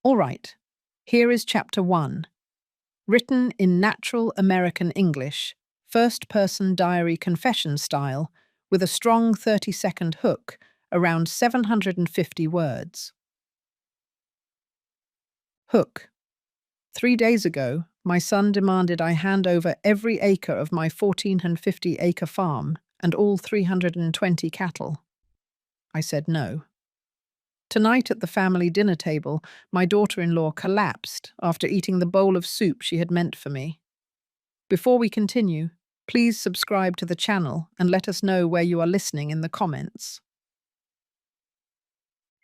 All right, here is Chapter 1. Written in natural American English, first-person diary confession style, with a strong 30-second hook, around 750 words. Hook. 3 days ago, my son demanded I hand over every acre of my 1,450-acre farm and all 320 cattle. I said no. Tonight at the family dinner table, my daughter-in-law collapsed after eating the bowl of soup she had meant for me. Before we continue, please subscribe to the channel and let us know where you are listening in the comments.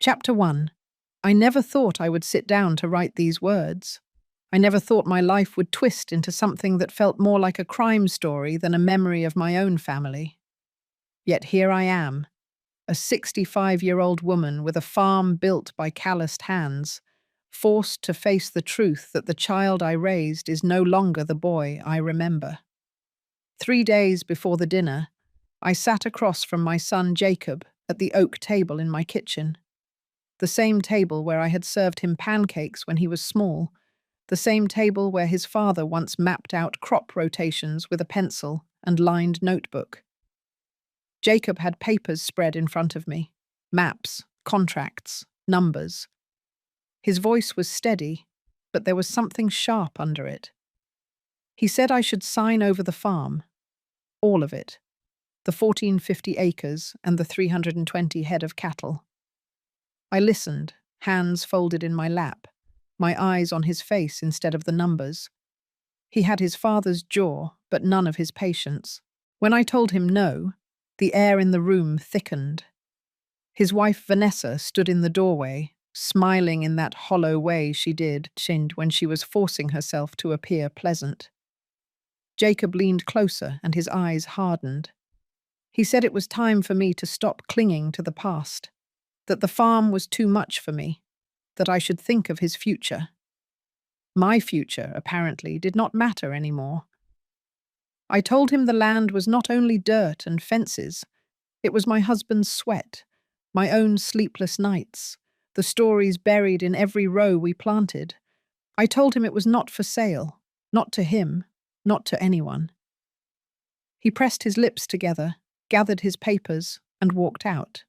Chapter 1. I never thought I would sit down to write these words. I never thought my life would twist into something that felt more like a crime story than a memory of my own family. Yet here I am, a 65-year-old woman with a farm built by calloused hands, forced to face the truth that the child I raised is no longer the boy I remember. 3 days before the dinner, I sat across from my son Jacob at the oak table in my kitchen. The same table where I had served him pancakes when he was small, the same table where his father once mapped out crop rotations with a pencil and lined notebook. Jacob had papers spread in front of me, maps, contracts, numbers. His voice was steady, but there was something sharp under it. He said I should sign over the farm, all of it, the 1,450 acres and the 320 head of cattle. I listened, hands folded in my lap, my eyes on his face instead of the numbers. He had his father's jaw, but none of his patience. When I told him no, the air in the room thickened. His wife Vanessa stood in the doorway, smiling in that hollow way she did when she was forcing herself to appear pleasant. Jacob leaned closer and his eyes hardened. He said it was time for me to stop clinging to the past, that the farm was too much for me, that I should think of his future. My future, apparently, did not matter anymore. I told him the land was not only dirt and fences, it was my husband's sweat, my own sleepless nights, the stories buried in every row we planted. I told him it was not for sale, not to him, not to anyone. He pressed his lips together, gathered his papers, and walked out.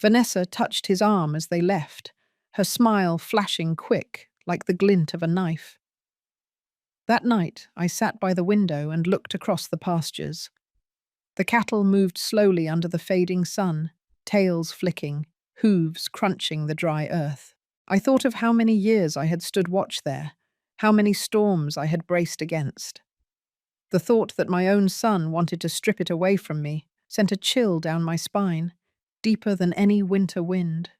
Vanessa touched his arm as they left, her smile flashing quick, like the glint of a knife. That night, I sat by the window and looked across the pastures. The cattle moved slowly under the fading sun, tails flicking, hooves crunching the dry earth. I thought of how many years I had stood watch there, how many storms I had braced against. The thought that my own son wanted to strip it away from me sent a chill down my spine, deeper than any winter wind.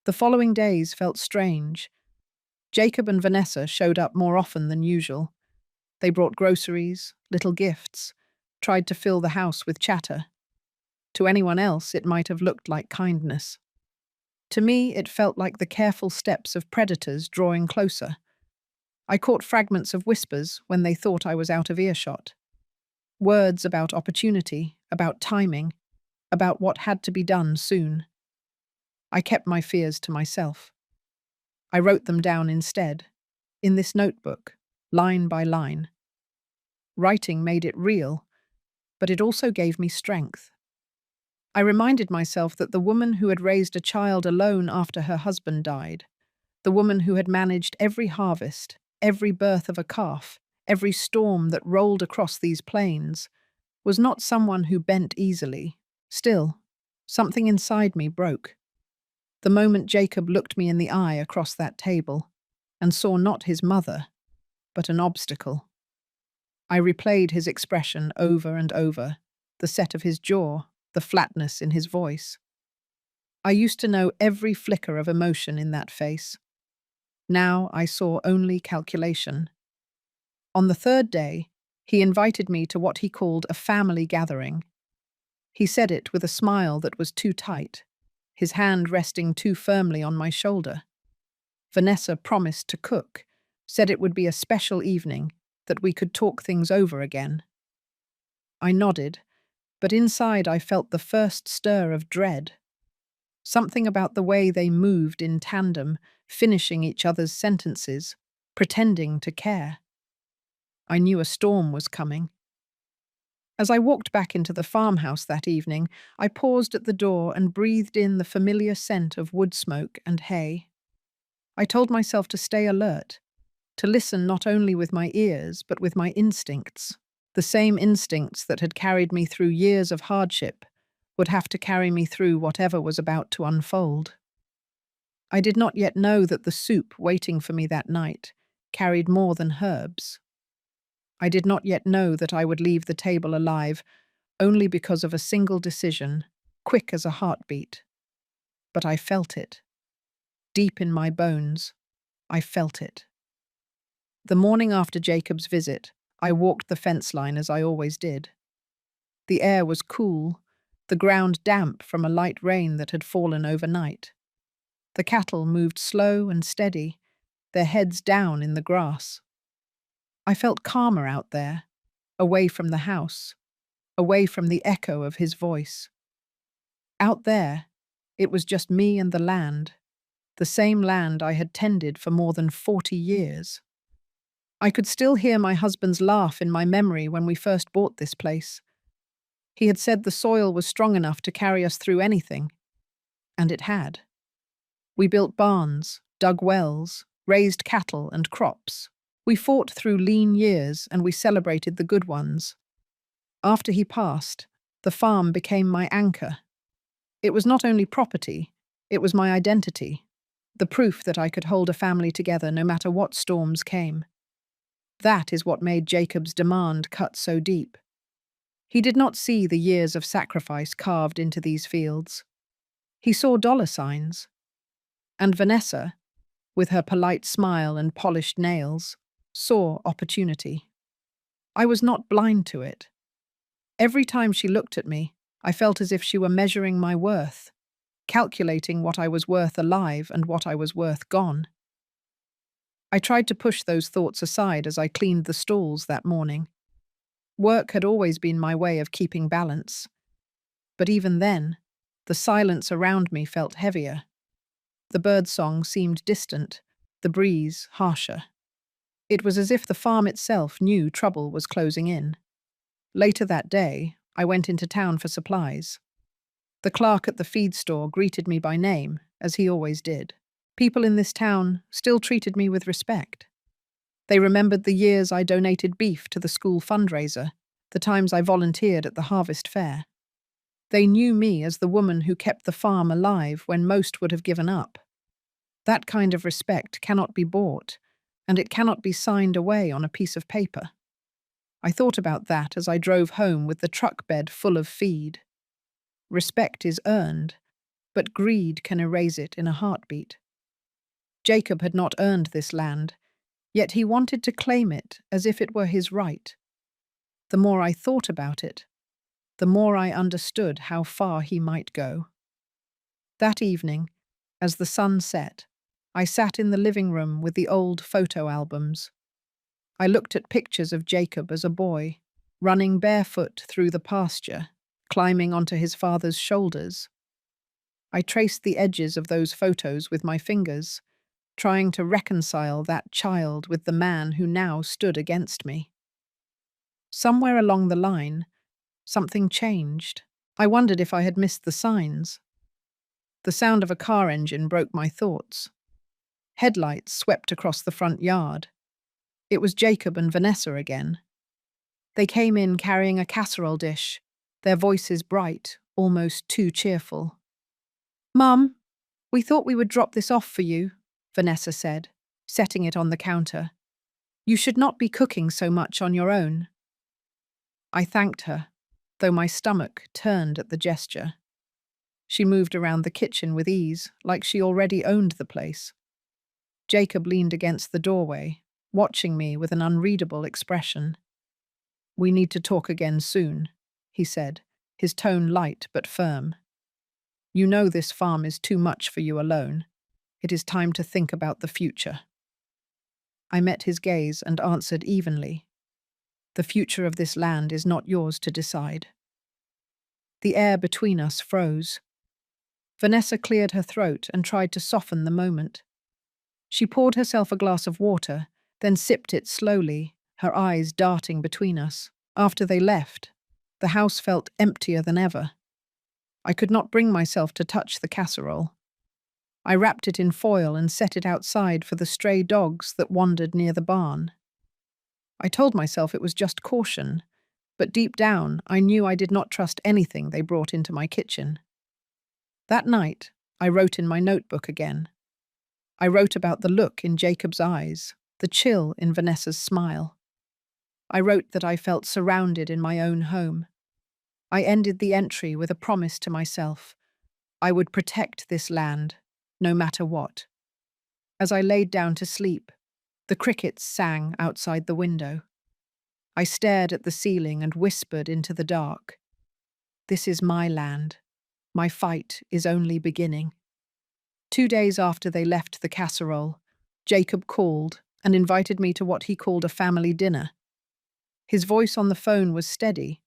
The following days felt strange. Jacob and Vanessa showed up more often than usual. They brought groceries, little gifts, tried to fill the house with chatter. To anyone else, it might have looked like kindness. To me, it felt like the careful steps of predators drawing closer. I caught fragments of whispers when they thought I was out of earshot. Words about opportunity, about timing, about what had to be done soon. I kept my fears to myself. I wrote them down instead, in this notebook, line by line. Writing made it real, but it also gave me strength. I reminded myself that the woman who had raised a child alone after her husband died, the woman who had managed every harvest, every birth of a calf, every storm that rolled across these plains, was not someone who bent easily. Still, something inside me broke. The moment Jacob looked me in the eye across that table, and saw not his mother, but an obstacle. I replayed his expression over and over, the set of his jaw, the flatness in his voice. I used to know every flicker of emotion in that face. Now I saw only calculation. On the third day, he invited me to what he called a family gathering. He said it with a smile that was too tight, his hand resting too firmly on my shoulder. Vanessa promised to cook, said it would be a special evening, that we could talk things over again. I nodded, but inside I felt the first stir of dread. Something about the way they moved in tandem, finishing each other's sentences, pretending to care. I knew a storm was coming. As I walked back into the farmhouse that evening, I paused at the door and breathed in the familiar scent of wood smoke and hay. I told myself to stay alert, to listen not only with my ears but with my instincts. The same instincts that had carried me through years of hardship would have to carry me through whatever was about to unfold. I did not yet know that the soup waiting for me that night carried more than herbs. I did not yet know that I would leave the table alive only because of a single decision, quick as a heartbeat. But I felt it. Deep in my bones, I felt it. The morning after Jacob's visit, I walked the fence line as I always did. The air was cool, the ground damp from a light rain that had fallen overnight. The cattle moved slow and steady, their heads down in the grass. I felt calmer out there, away from the house, away from the echo of his voice. Out there, it was just me and the land, the same land I had tended for more than 40 years. I could still hear my husband's laugh in my memory when we first bought this place. He had said the soil was strong enough to carry us through anything, and it had. We built barns, dug wells, raised cattle and crops. We fought through lean years and we celebrated the good ones. After he passed, the farm became my anchor. It was not only property, it was my identity, the proof that I could hold a family together no matter what storms came. That is what made Jacob's demand cut so deep. He did not see the years of sacrifice carved into these fields. He saw dollar signs. And Vanessa, with her polite smile and polished nails, saw opportunity. I was not blind to it. Every time she looked at me, I felt as if she were measuring my worth, calculating what I was worth alive and what I was worth gone. I tried to push those thoughts aside as I cleaned the stalls that morning. Work had always been my way of keeping balance. But even then, the silence around me felt heavier. The birdsong seemed distant, the breeze harsher. It was as if the farm itself knew trouble was closing in. Later that day, I went into town for supplies. The clerk at the feed store greeted me by name, as he always did. People in this town still treated me with respect. They remembered the years I donated beef to the school fundraiser, the times I volunteered at the harvest fair. They knew me as the woman who kept the farm alive when most would have given up. That kind of respect cannot be bought, and it cannot be signed away on a piece of paper. I thought about that as I drove home with the truck bed full of feed. Respect is earned, but greed can erase it in a heartbeat. Jacob had not earned this land, yet he wanted to claim it as if it were his right. The more I thought about it, the more I understood how far he might go. That evening, as the sun set, I sat in the living room with the old photo albums. I looked at pictures of Jacob as a boy, running barefoot through the pasture, climbing onto his father's shoulders. I traced the edges of those photos with my fingers, trying to reconcile that child with the man who now stood against me. Somewhere along the line, something changed. I wondered if I had missed the signs. The sound of a car engine broke my thoughts. Headlights swept across the front yard. It was Jacob and Vanessa again. They came in carrying a casserole dish, their voices bright, almost too cheerful. "Mum, we thought we would drop this off for you," Vanessa said, setting it on the counter. "You should not be cooking so much on your own." I thanked her, though my stomach turned at the gesture. She moved around the kitchen with ease, like she already owned the place. Jacob leaned against the doorway, watching me with an unreadable expression. "We need to talk again soon," he said, his tone light but firm. "You know this farm is too much for you alone. It is time to think about the future." I met his gaze and answered evenly. "The future of this land is not yours to decide." The air between us froze. Vanessa cleared her throat and tried to soften the moment. She poured herself a glass of water, then sipped it slowly, her eyes darting between us. After they left, the house felt emptier than ever. I could not bring myself to touch the casserole. I wrapped it in foil and set it outside for the stray dogs that wandered near the barn. I told myself it was just caution, but deep down I knew I did not trust anything they brought into my kitchen. That night, I wrote in my notebook again. I wrote about the look in Jacob's eyes, the chill in Vanessa's smile. I wrote that I felt surrounded in my own home. I ended the entry with a promise to myself. I would protect this land, no matter what. As I laid down to sleep, the crickets sang outside the window. I stared at the ceiling and whispered into the dark. This is my land. My fight is only beginning. 2 days after they left the casserole, Jacob called and invited me to what he called a family dinner. His voice on the phone was steady,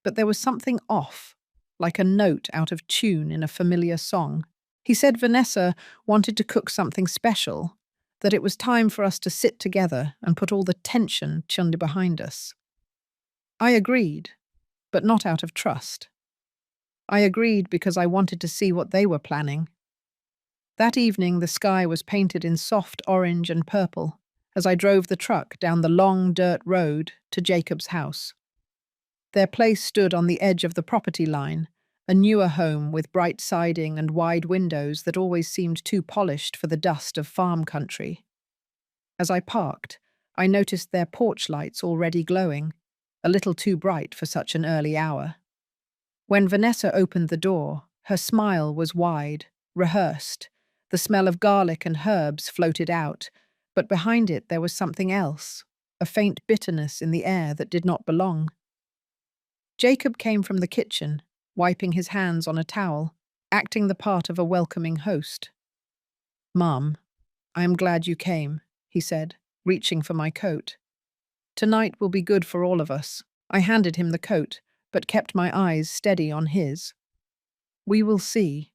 but there was something off, like a note out of tune in a familiar song. He said Vanessa wanted to cook something special, that it was time for us to sit together and put all the tension behind us. I agreed, but not out of trust. I agreed because I wanted to see what they were planning. That evening, the sky was painted in soft orange and purple as I drove the truck down the long dirt road to Jacob's house. Their place stood on the edge of the property line, a newer home with bright siding and wide windows that always seemed too polished for the dust of farm country. As I parked, I noticed their porch lights already glowing, a little too bright for such an early hour. When Vanessa opened the door, her smile was wide, rehearsed. The smell of garlic and herbs floated out, but behind it there was something else, a faint bitterness in the air that did not belong. Jacob came from the kitchen, wiping his hands on a towel, acting the part of a welcoming host. "Mom, I am glad you came," he said, reaching for my coat. "Tonight will be good for all of us." I handed him the coat, but kept my eyes steady on his. "We will see."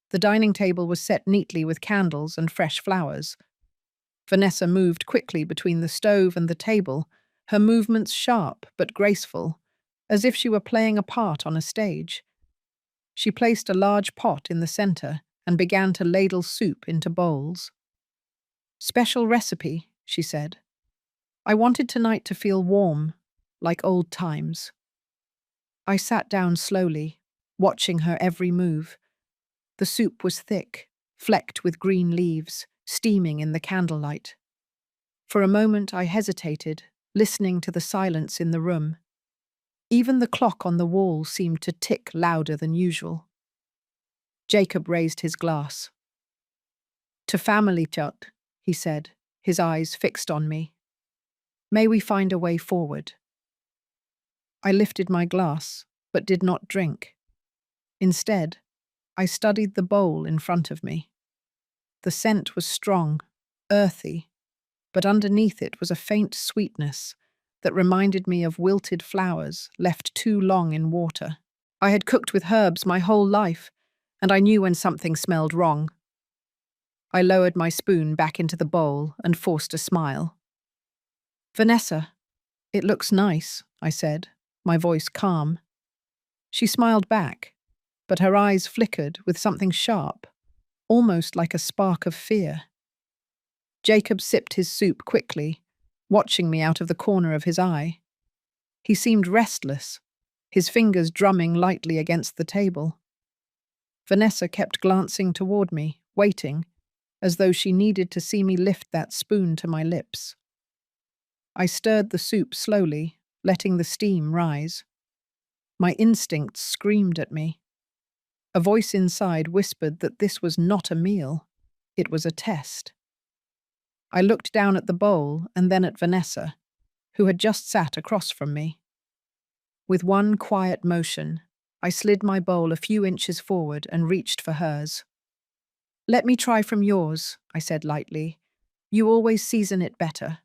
The dining table was set neatly with candles and fresh flowers. Vanessa moved quickly between the stove and the table, her movements sharp but graceful, as if she were playing a part on a stage. She placed a large pot in the center and began to ladle soup into bowls. "Special recipe," she said. "I wanted tonight to feel warm, like old times." I sat down slowly, watching her every move. The soup was thick, flecked with green leaves, steaming in the candlelight. For a moment I hesitated, listening to the silence in the room. Even the clock on the wall seemed to tick louder than usual. Jacob raised his glass. "To family, Chut," he said, his eyes fixed on me. "May we find a way forward." I lifted my glass, but did not drink. Instead, I studied the bowl in front of me. The scent was strong, earthy, but underneath it was a faint sweetness that reminded me of wilted flowers left too long in water. I had cooked with herbs my whole life, and I knew when something smelled wrong. I lowered my spoon back into the bowl and forced a smile. "Vanessa, it looks nice," I said, my voice calm. She smiled back, but her eyes flickered with something sharp, almost like a spark of fear. Jacob sipped his soup quickly, watching me out of the corner of his eye. He seemed restless, his fingers drumming lightly against the table. Vanessa kept glancing toward me, waiting, as though she needed to see me lift that spoon to my lips. I stirred the soup slowly, letting the steam rise. My instincts screamed at me. A voice inside whispered that this was not a meal, it was a test. I looked down at the bowl and then at Vanessa, who had just sat across from me. With one quiet motion, I slid my bowl a few inches forward and reached for hers. "Let me try from yours," I said lightly. "You always season it better."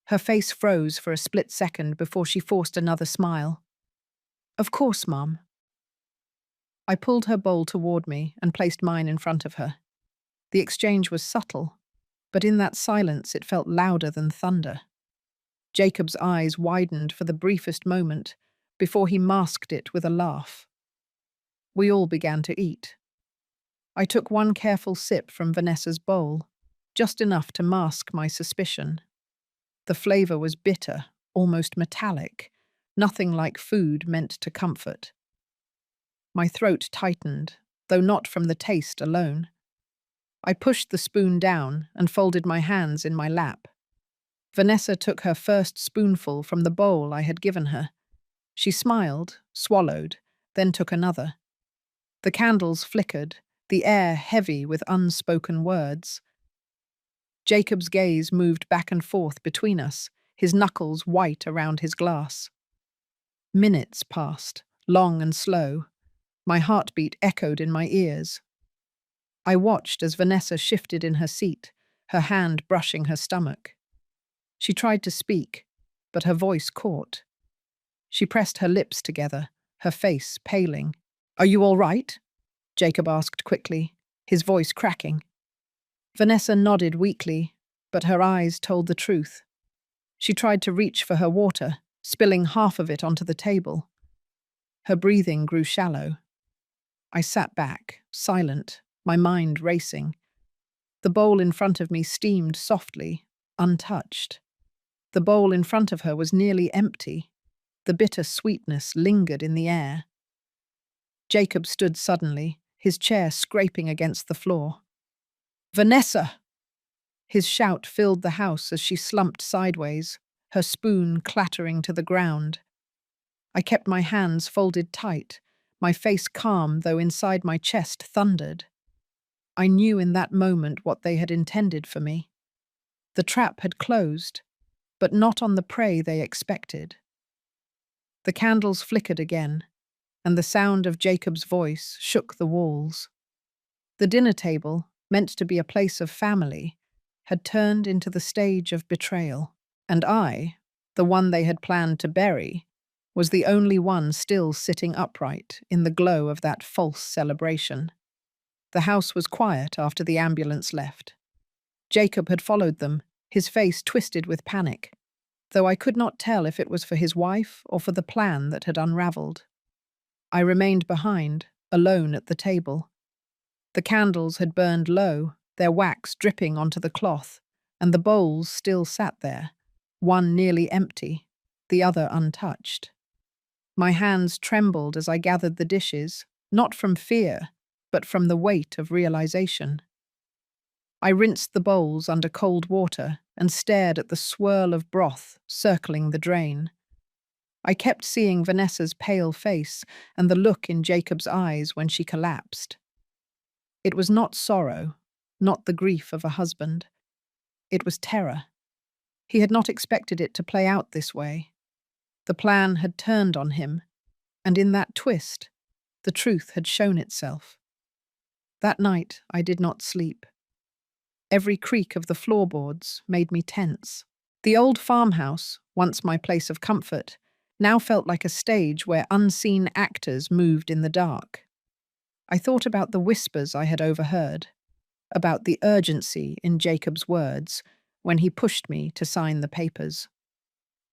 Her face froze for a split second before she forced another smile. "Of course, Mum." I pulled her bowl toward me and placed mine in front of her. The exchange was subtle, but in that silence it felt louder than thunder. Jacob's eyes widened for the briefest moment before he masked it with a laugh. We all began to eat. I took one careful sip from Vanessa's bowl, just enough to mask my suspicion. The flavor was bitter, almost metallic, nothing like food meant to comfort. My throat tightened, though not from the taste alone. I pushed the spoon down and folded my hands in my lap. Vanessa took her first spoonful from the bowl I had given her. She smiled, swallowed, then took another. The candles flickered, the air heavy with unspoken words. Jacob's gaze moved back and forth between us, his knuckles white around his glass. Minutes passed, long and slow. My heartbeat echoed in my ears. I watched as Vanessa shifted in her seat, her hand brushing her stomach. She tried to speak, but her voice caught. She pressed her lips together, her face paling. "Are you all right?" Jacob asked quickly, his voice cracking. Vanessa nodded weakly, but her eyes told the truth. She tried to reach for her water, spilling half of it onto the table. Her breathing grew shallow. I sat back, silent, my mind racing. The bowl in front of me steamed softly, untouched. The bowl in front of her was nearly empty. The bitter sweetness lingered in the air. Jacob stood suddenly, his chair scraping against the floor. "Vanessa!" His shout filled the house as she slumped sideways, her spoon clattering to the ground. I kept my hands folded tight, my face calm though inside my chest thundered. I knew in that moment what they had intended for me. The trap had closed, but not on the prey they expected. The candles flickered again, and the sound of Jacob's voice shook the walls. The dinner table, meant to be a place of family, had turned into the stage of betrayal, and I, the one they had planned to bury, was the only one still sitting upright in the glow of that false celebration. The house was quiet after the ambulance left. Jacob had followed them, his face twisted with panic, though I could not tell if it was for his wife or for the plan that had unraveled. I remained behind, alone at the table. The candles had burned low, their wax dripping onto the cloth, and the bowls still sat there, one nearly empty, the other untouched. My hands trembled as I gathered the dishes, not from fear, but from the weight of realization. I rinsed the bowls under cold water and stared at the swirl of broth circling the drain. I kept seeing Vanessa's pale face and the look in Jacob's eyes when she collapsed. It was not sorrow, not the grief of a husband. It was terror. He had not expected it to play out this way. The plan had turned on him, and in that twist, the truth had shown itself. That night, I did not sleep. Every creak of the floorboards made me tense. The old farmhouse, once my place of comfort, now felt like a stage where unseen actors moved in the dark. I thought about the whispers I had overheard, about the urgency in Jacob's words when he pushed me to sign the papers.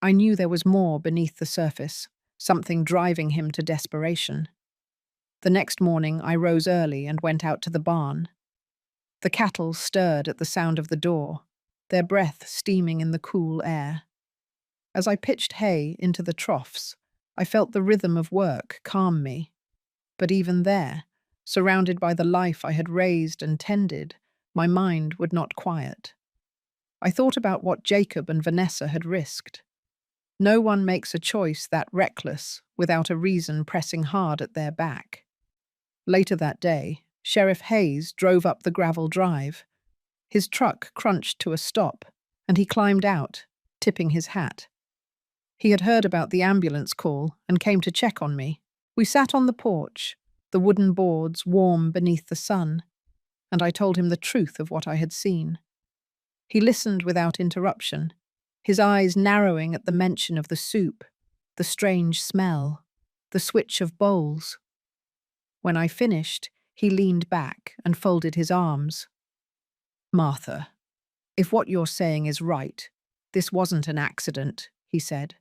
I knew there was more beneath the surface, something driving him to desperation. The next morning I rose early and went out to the barn. The cattle stirred at the sound of the door, their breath steaming in the cool air. As I pitched hay into the troughs, I felt the rhythm of work calm me. But even there, surrounded by the life I had raised and tended, my mind would not quiet. I thought about what Jacob and Vanessa had risked. No one makes a choice that reckless without a reason pressing hard at their back. Later that day, Sheriff Hayes drove up the gravel drive. His truck crunched to a stop, and he climbed out, tipping his hat. He had heard about the ambulance call and came to check on me. We sat on the porch, the wooden boards warm beneath the sun, and I told him the truth of what I had seen. He listened without interruption, his eyes narrowing at the mention of the soup, the strange smell, the switch of bowls. When I finished, he leaned back and folded his arms. Martha, if what you're saying is right, this wasn't an accident, he said.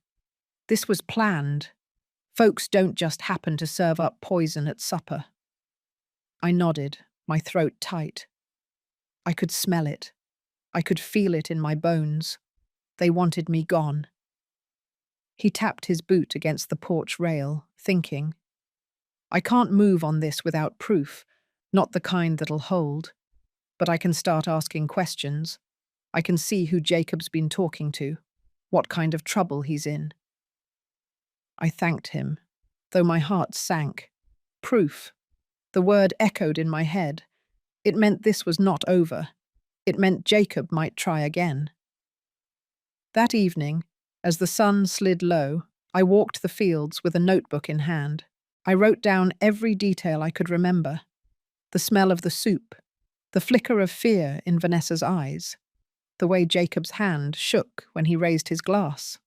This was planned. Folks don't just happen to serve up poison at supper. I nodded, my throat tight. I could smell it. I could feel it in my bones. They wanted me gone. He tapped his boot against the porch rail, thinking, I can't move on this without proof, not the kind that'll hold. But I can start asking questions. I can see who Jacob's been talking to, what kind of trouble he's in. I thanked him, though my heart sank. Proof. The word echoed in my head. It meant this was not over. It meant Jacob might try again. That evening, as the sun slid low, I walked the fields with a notebook in hand. I wrote down every detail I could remember. The smell of the soup, the flicker of fear in Vanessa's eyes, the way Jacob's hand shook when he raised his glass.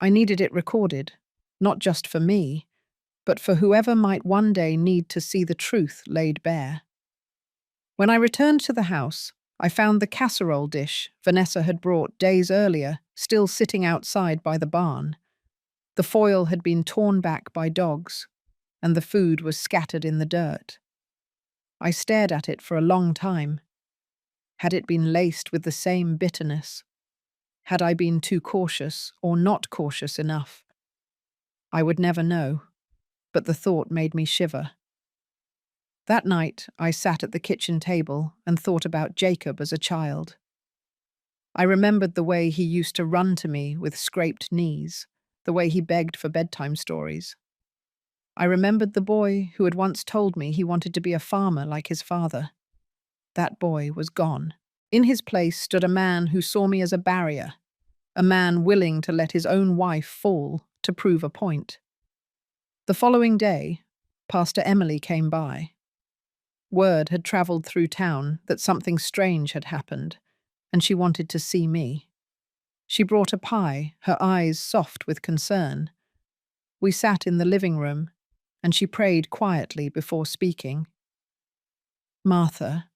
I needed it recorded, not just for me, but for whoever might one day need to see the truth laid bare. When I returned to the house, I found the casserole dish Vanessa had brought days earlier still sitting outside by the barn. The foil had been torn back by dogs, and the food was scattered in the dirt. I stared at it for a long time. Had it been laced with the same bitterness? Had I been too cautious or not cautious enough? I would never know, but the thought made me shiver. That night, I sat at the kitchen table and thought about Jacob as a child. I remembered the way he used to run to me with scraped knees, the way he begged for bedtime stories. I remembered the boy who had once told me he wanted to be a farmer like his father. That boy was gone. In his place stood a man who saw me as a barrier, a man willing to let his own wife fall to prove a point. The following day, Pastor Emily came by. Word had travelled through town that something strange had happened, and she wanted to see me. She brought a pie, her eyes soft with concern. We sat in the living room, and she prayed quietly before speaking. Martha,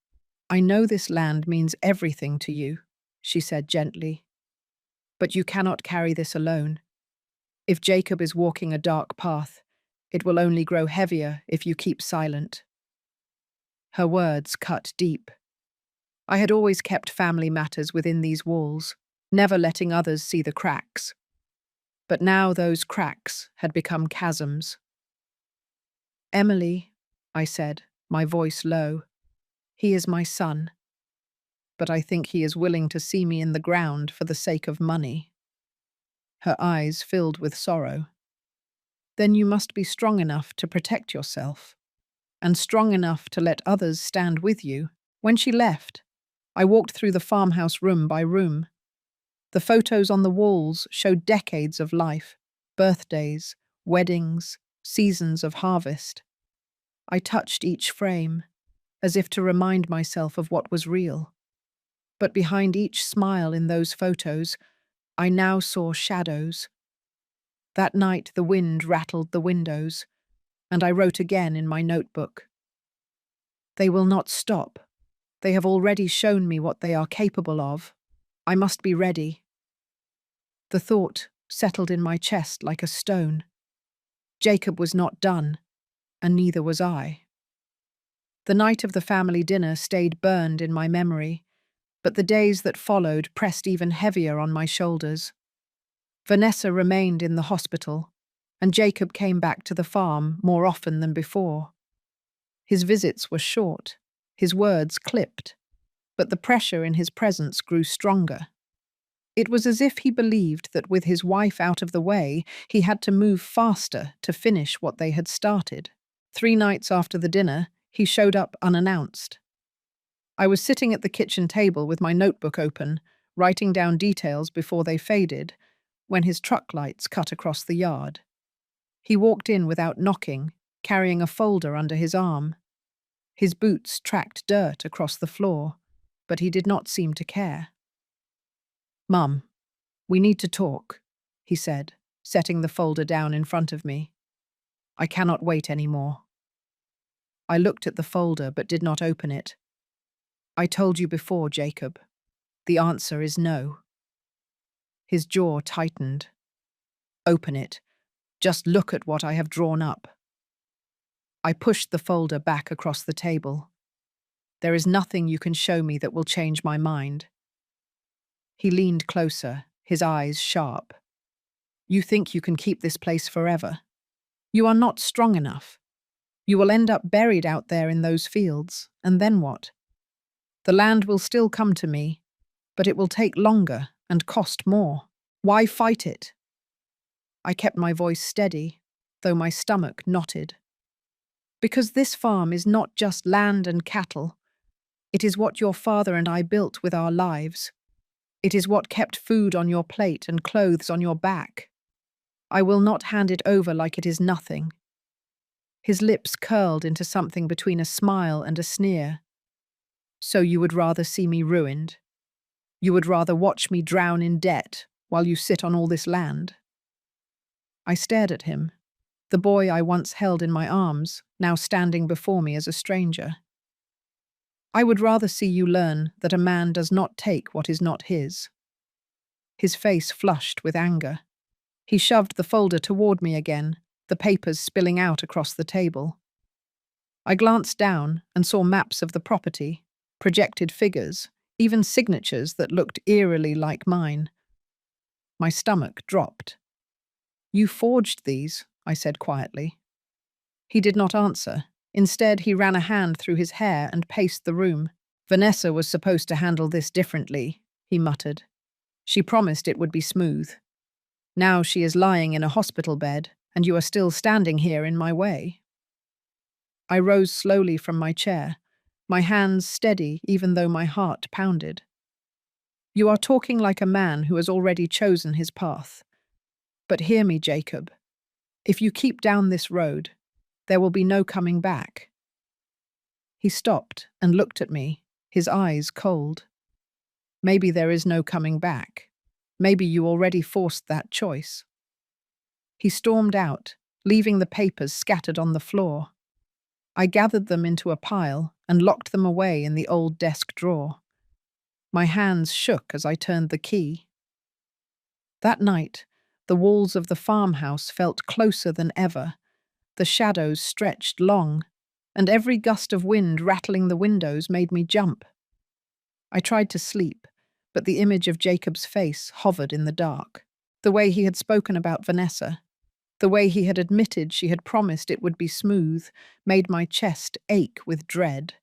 I know this land means everything to you, she said gently. But you cannot carry this alone. If Jacob is walking a dark path, it will only grow heavier if you keep silent. Her words cut deep. I had always kept family matters within these walls, never letting others see the cracks. But now those cracks had become chasms. Emily, I said, my voice low, he is my son. But I think he is willing to see me in the ground for the sake of money. Her eyes filled with sorrow. Then you must be strong enough to protect yourself, and strong enough to let others stand with you. When she left, I walked through the farmhouse room by room. The photos on the walls showed decades of life, birthdays, weddings, seasons of harvest. I touched each frame, as if to remind myself of what was real. But behind each smile in those photos, I now saw shadows. That night the wind rattled the windows, and I wrote again in my notebook. They will not stop. They have already shown me what they are capable of. I must be ready. The thought settled in my chest like a stone. Jacob was not done, and neither was I. The night of the family dinner stayed burned in my memory, but the days that followed pressed even heavier on my shoulders. Vanessa remained in the hospital, and Jacob came back to the farm more often than before. His visits were short, his words clipped, but the pressure in his presence grew stronger. It was as if he believed that with his wife out of the way, he had to move faster to finish what they had started. 3 nights after the dinner, he showed up unannounced. I was sitting at the kitchen table with my notebook open, writing down details before they faded, when his truck lights cut across the yard. He walked in without knocking, carrying a folder under his arm. His boots tracked dirt across the floor, but he did not seem to care. "Mum, we need to talk," he said, setting the folder down in front of me. "I cannot wait any more." I looked at the folder but did not open it. I told you before, Jacob. The answer is no. His jaw tightened. Open it. Just look at what I have drawn up. I pushed the folder back across the table. There is nothing you can show me that will change my mind. He leaned closer, his eyes sharp. You think you can keep this place forever? You are not strong enough. You will end up buried out there in those fields, and then what? The land will still come to me, but it will take longer and cost more. Why fight it? I kept my voice steady, though my stomach knotted. Because this farm is not just land and cattle. It is what your father and I built with our lives. It is what kept food on your plate and clothes on your back. I will not hand it over like it is nothing. His lips curled into something between a smile and a sneer. So you would rather see me ruined? You would rather watch me drown in debt while you sit on all this land? I stared at him, the boy I once held in my arms, now standing before me as a stranger. I would rather see you learn that a man does not take what is not his. His face flushed with anger. He shoved the folder toward me again, the papers spilling out across the table. I glanced down and saw maps of the property, projected figures, even signatures that looked eerily like mine. My stomach dropped. You forged these, I said quietly. He did not answer. Instead, he ran a hand through his hair and paced the room. Vanessa was supposed to handle this differently, he muttered. She promised it would be smooth. Now she is lying in a hospital bed, and you are still standing here in my way. I rose slowly from my chair, my hands steady even though my heart pounded. You are talking like a man who has already chosen his path. But hear me, Jacob. If you keep down this road, there will be no coming back. He stopped and looked at me, his eyes cold. Maybe there is no coming back. Maybe you already forced that choice. He stormed out, leaving the papers scattered on the floor. I gathered them into a pile and locked them away in the old desk drawer. My hands shook as I turned the key. That night, the walls of the farmhouse felt closer than ever. The shadows stretched long, and every gust of wind rattling the windows made me jump. I tried to sleep, but the image of Jacob's face hovered in the dark. The way he had spoken about Vanessa, the way he had admitted she had promised it would be smooth, made my chest ache with dread.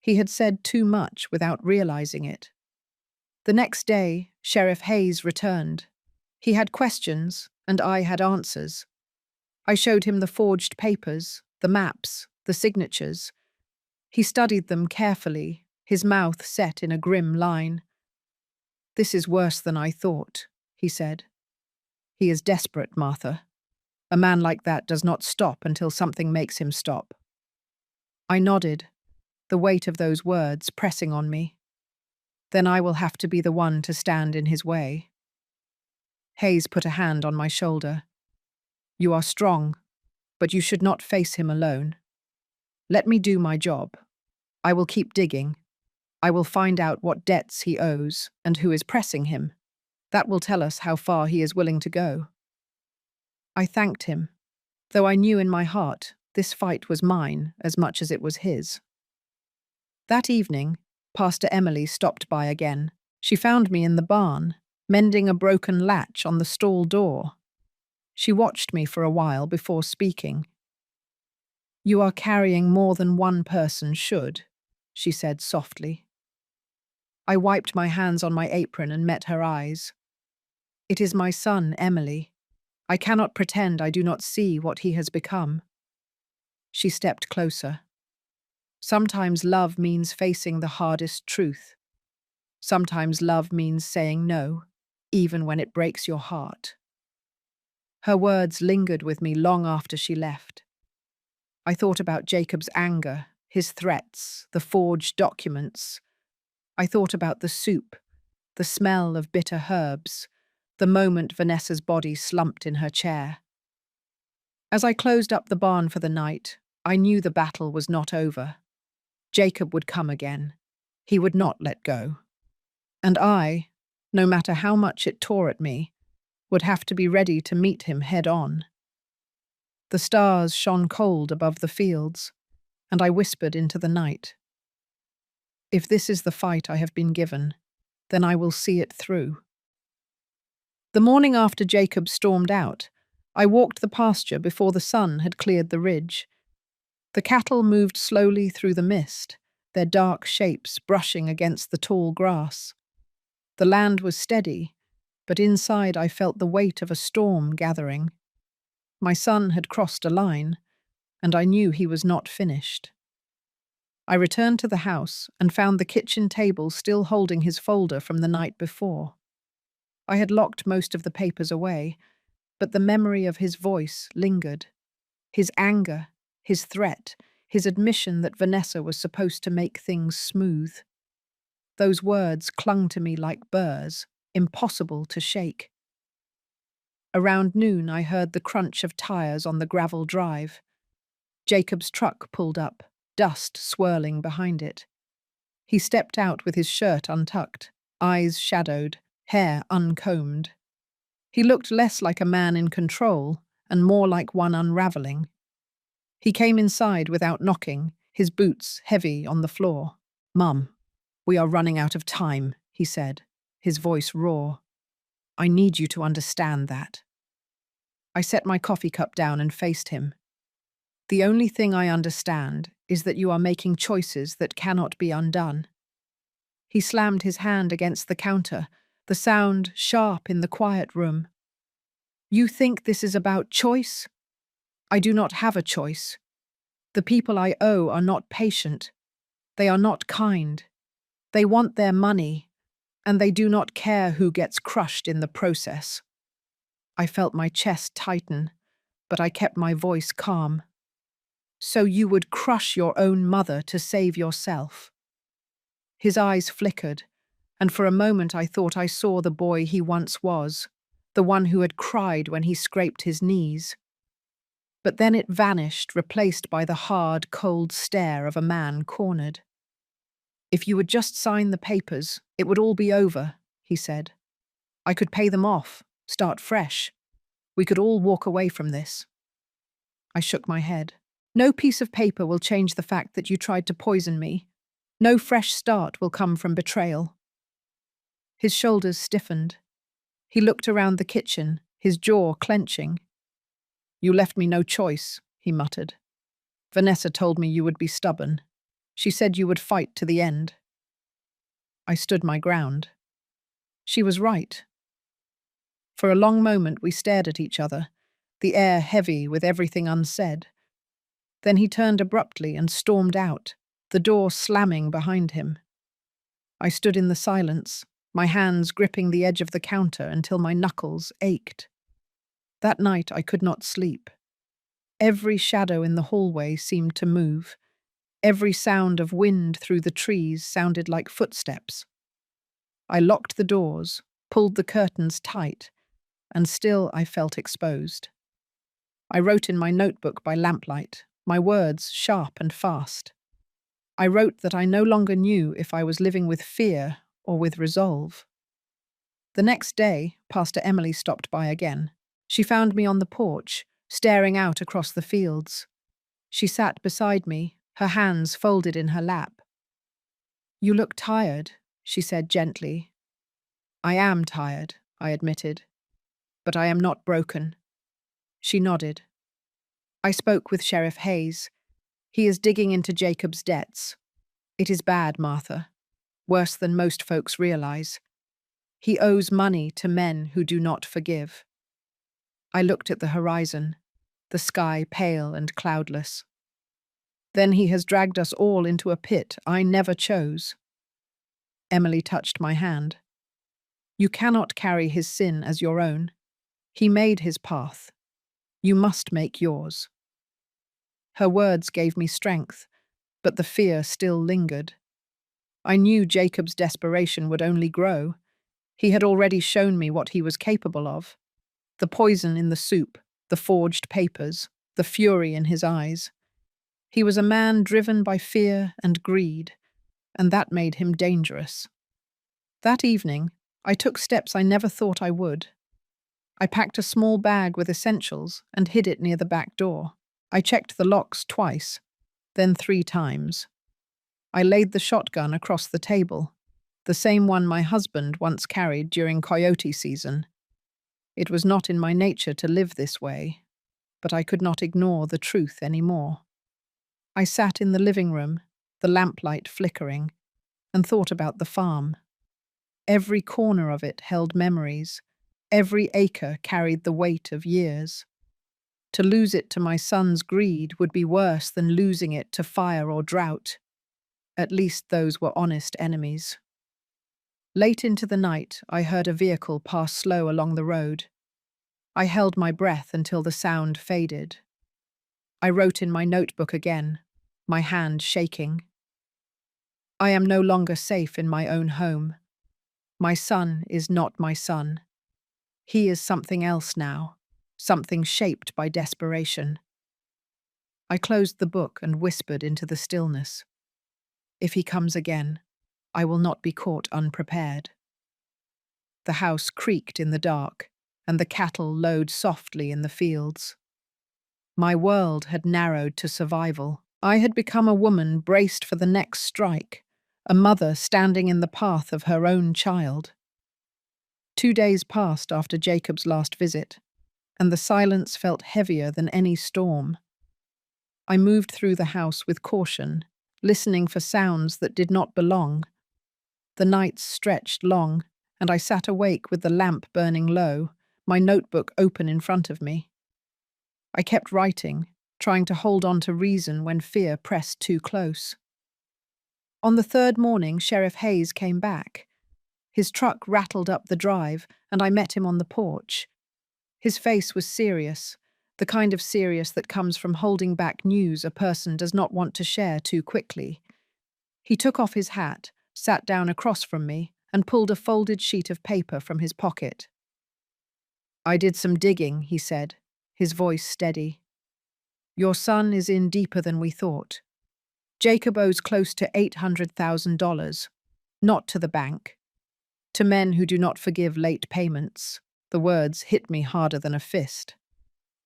He had said too much without realizing it. The next day, Sheriff Hayes returned. He had questions, and I had answers. I showed him the forged papers, the maps, the signatures. He studied them carefully, his mouth set in a grim line. This is worse than I thought, he said. He is desperate, Martha. A man like that does not stop until something makes him stop. I nodded, the weight of those words pressing on me. Then I will have to be the one to stand in his way. Hayes put a hand on my shoulder. You are strong, but you should not face him alone. Let me do my job. I will keep digging. I will find out what debts he owes and who is pressing him. That will tell us how far he is willing to go. I thanked him, though I knew in my heart this fight was mine as much as it was his. That evening, Pastor Emily stopped by again. She found me in the barn, mending a broken latch on the stall door. She watched me for a while before speaking. You are carrying more than one person should, she said softly. I wiped my hands on my apron and met her eyes. It is my son, Emily. I cannot pretend I do not see what he has become. She stepped closer. Sometimes love means facing the hardest truth. Sometimes love means saying no, even when it breaks your heart. Her words lingered with me long after she left. I thought about Jacob's anger, his threats, the forged documents. I thought about the soup, the smell of bitter herbs, the moment Vanessa's body slumped in her chair. As I closed up the barn for the night, I knew the battle was not over. Jacob would come again. He would not let go. And I, no matter how much it tore at me, would have to be ready to meet him head on. The stars shone cold above the fields, and I whispered into the night, "If this is the fight I have been given, then I will see it through." The morning after Jacob stormed out, I walked the pasture before the sun had cleared the ridge. The cattle moved slowly through the mist, their dark shapes brushing against the tall grass. The land was steady, but inside I felt the weight of a storm gathering. My son had crossed a line, and I knew he was not finished. I returned to the house and found the kitchen table still holding his folder from the night before. I had locked most of the papers away, but the memory of his voice lingered. His anger, his threat, his admission that Vanessa was supposed to make things smooth. Those words clung to me like burrs, impossible to shake. Around noon, I heard the crunch of tires on the gravel drive. Jacob's truck pulled up, dust swirling behind it. He stepped out with his shirt untucked, eyes shadowed, hair uncombed. He looked less like a man in control and more like one unraveling. He came inside without knocking, his boots heavy on the floor. "Mum, we are running out of time," he said, his voice raw. "I need you to understand that." I set my coffee cup down and faced him. "The only thing I understand is that you are making choices that cannot be undone." He slammed his hand against the counter, the sound sharp in the quiet room. "You think this is about choice? I do not have a choice. The people I owe are not patient. They are not kind. They want their money, and they do not care who gets crushed in the process." I felt my chest tighten, but I kept my voice calm. "So you would crush your own mother to save yourself?" His eyes flickered, and for a moment I thought I saw the boy he once was, the one who had cried when he scraped his knees. But then it vanished, replaced by the hard, cold stare of a man cornered. "If you would just sign the papers, it would all be over," he said. "I could pay them off, start fresh. We could all walk away from this." I shook my head. "No piece of paper will change the fact that you tried to poison me. No fresh start will come from betrayal." His shoulders stiffened. He looked around the kitchen, his jaw clenching. "You left me no choice," he muttered. "Vanessa told me you would be stubborn. She said you would fight to the end." I stood my ground. She was right. For a long moment we stared at each other, the air heavy with everything unsaid. Then he turned abruptly and stormed out, the door slamming behind him. I stood in the silence, my hands gripping the edge of the counter until my knuckles ached. That night I could not sleep. Every shadow in the hallway seemed to move. Every sound of wind through the trees sounded like footsteps. I locked the doors, pulled the curtains tight, and still I felt exposed. I wrote in my notebook by lamplight, my words sharp and fast. I wrote that I no longer knew if I was living with fear or with resolve. The next day, Pastor Emily stopped by again. She found me on the porch, staring out across the fields. She sat beside me, her hands folded in her lap. "You look tired," she said gently. "I am tired," I admitted. "But I am not broken." She nodded. "I spoke with Sheriff Hayes. He is digging into Jacob's debts. It is bad, Martha. Worse than most folks realize. He owes money to men who do not forgive." I looked at the horizon, the sky pale and cloudless. "Then he has dragged us all into a pit I never chose." Emily touched my hand. "You cannot carry his sin as your own. He made his path. You must make yours." Her words gave me strength, but the fear still lingered. I knew Jacob's desperation would only grow. He had already shown me what he was capable of. The poison in the soup, the forged papers, the fury in his eyes. He was a man driven by fear and greed, and that made him dangerous. That evening, I took steps I never thought I would. I packed a small bag with essentials and hid it near the back door. I checked the locks twice, then 3 times. I laid the shotgun across the table, the same one my husband once carried during coyote season. It was not in my nature to live this way, but I could not ignore the truth anymore. I sat in the living room, the lamplight flickering, and thought about the farm. Every corner of it held memories. Every acre carried the weight of years. To lose it to my son's greed would be worse than losing it to fire or drought. At least those were honest enemies. Late into the night, I heard a vehicle pass slow along the road. I held my breath until the sound faded. I wrote in my notebook again, my hand shaking. I am no longer safe in my own home. My son is not my son. He is something else now, something shaped by desperation. I closed the book and whispered into the stillness. If he comes again, I will not be caught unprepared. The house creaked in the dark, and the cattle lowed softly in the fields. My world had narrowed to survival. I had become a woman braced for the next strike, a mother standing in the path of her own child. 2 days passed after Jacob's last visit, and the silence felt heavier than any storm. I moved through the house with caution, listening for sounds that did not belong. The nights stretched long, and I sat awake with the lamp burning low, my notebook open in front of me. I kept writing, trying to hold on to reason when fear pressed too close. On the 3rd morning, Sheriff Hayes came back. His truck rattled up the drive, and I met him on the porch. His face was serious, the kind of serious that comes from holding back news a person does not want to share too quickly. He took off his hat, sat down across from me, and pulled a folded sheet of paper from his pocket. I did some digging, he said, his voice steady. Your son is in deeper than we thought. Jacob owes close to $800,000, not to the bank. To men who do not forgive late payments. The words hit me harder than a fist.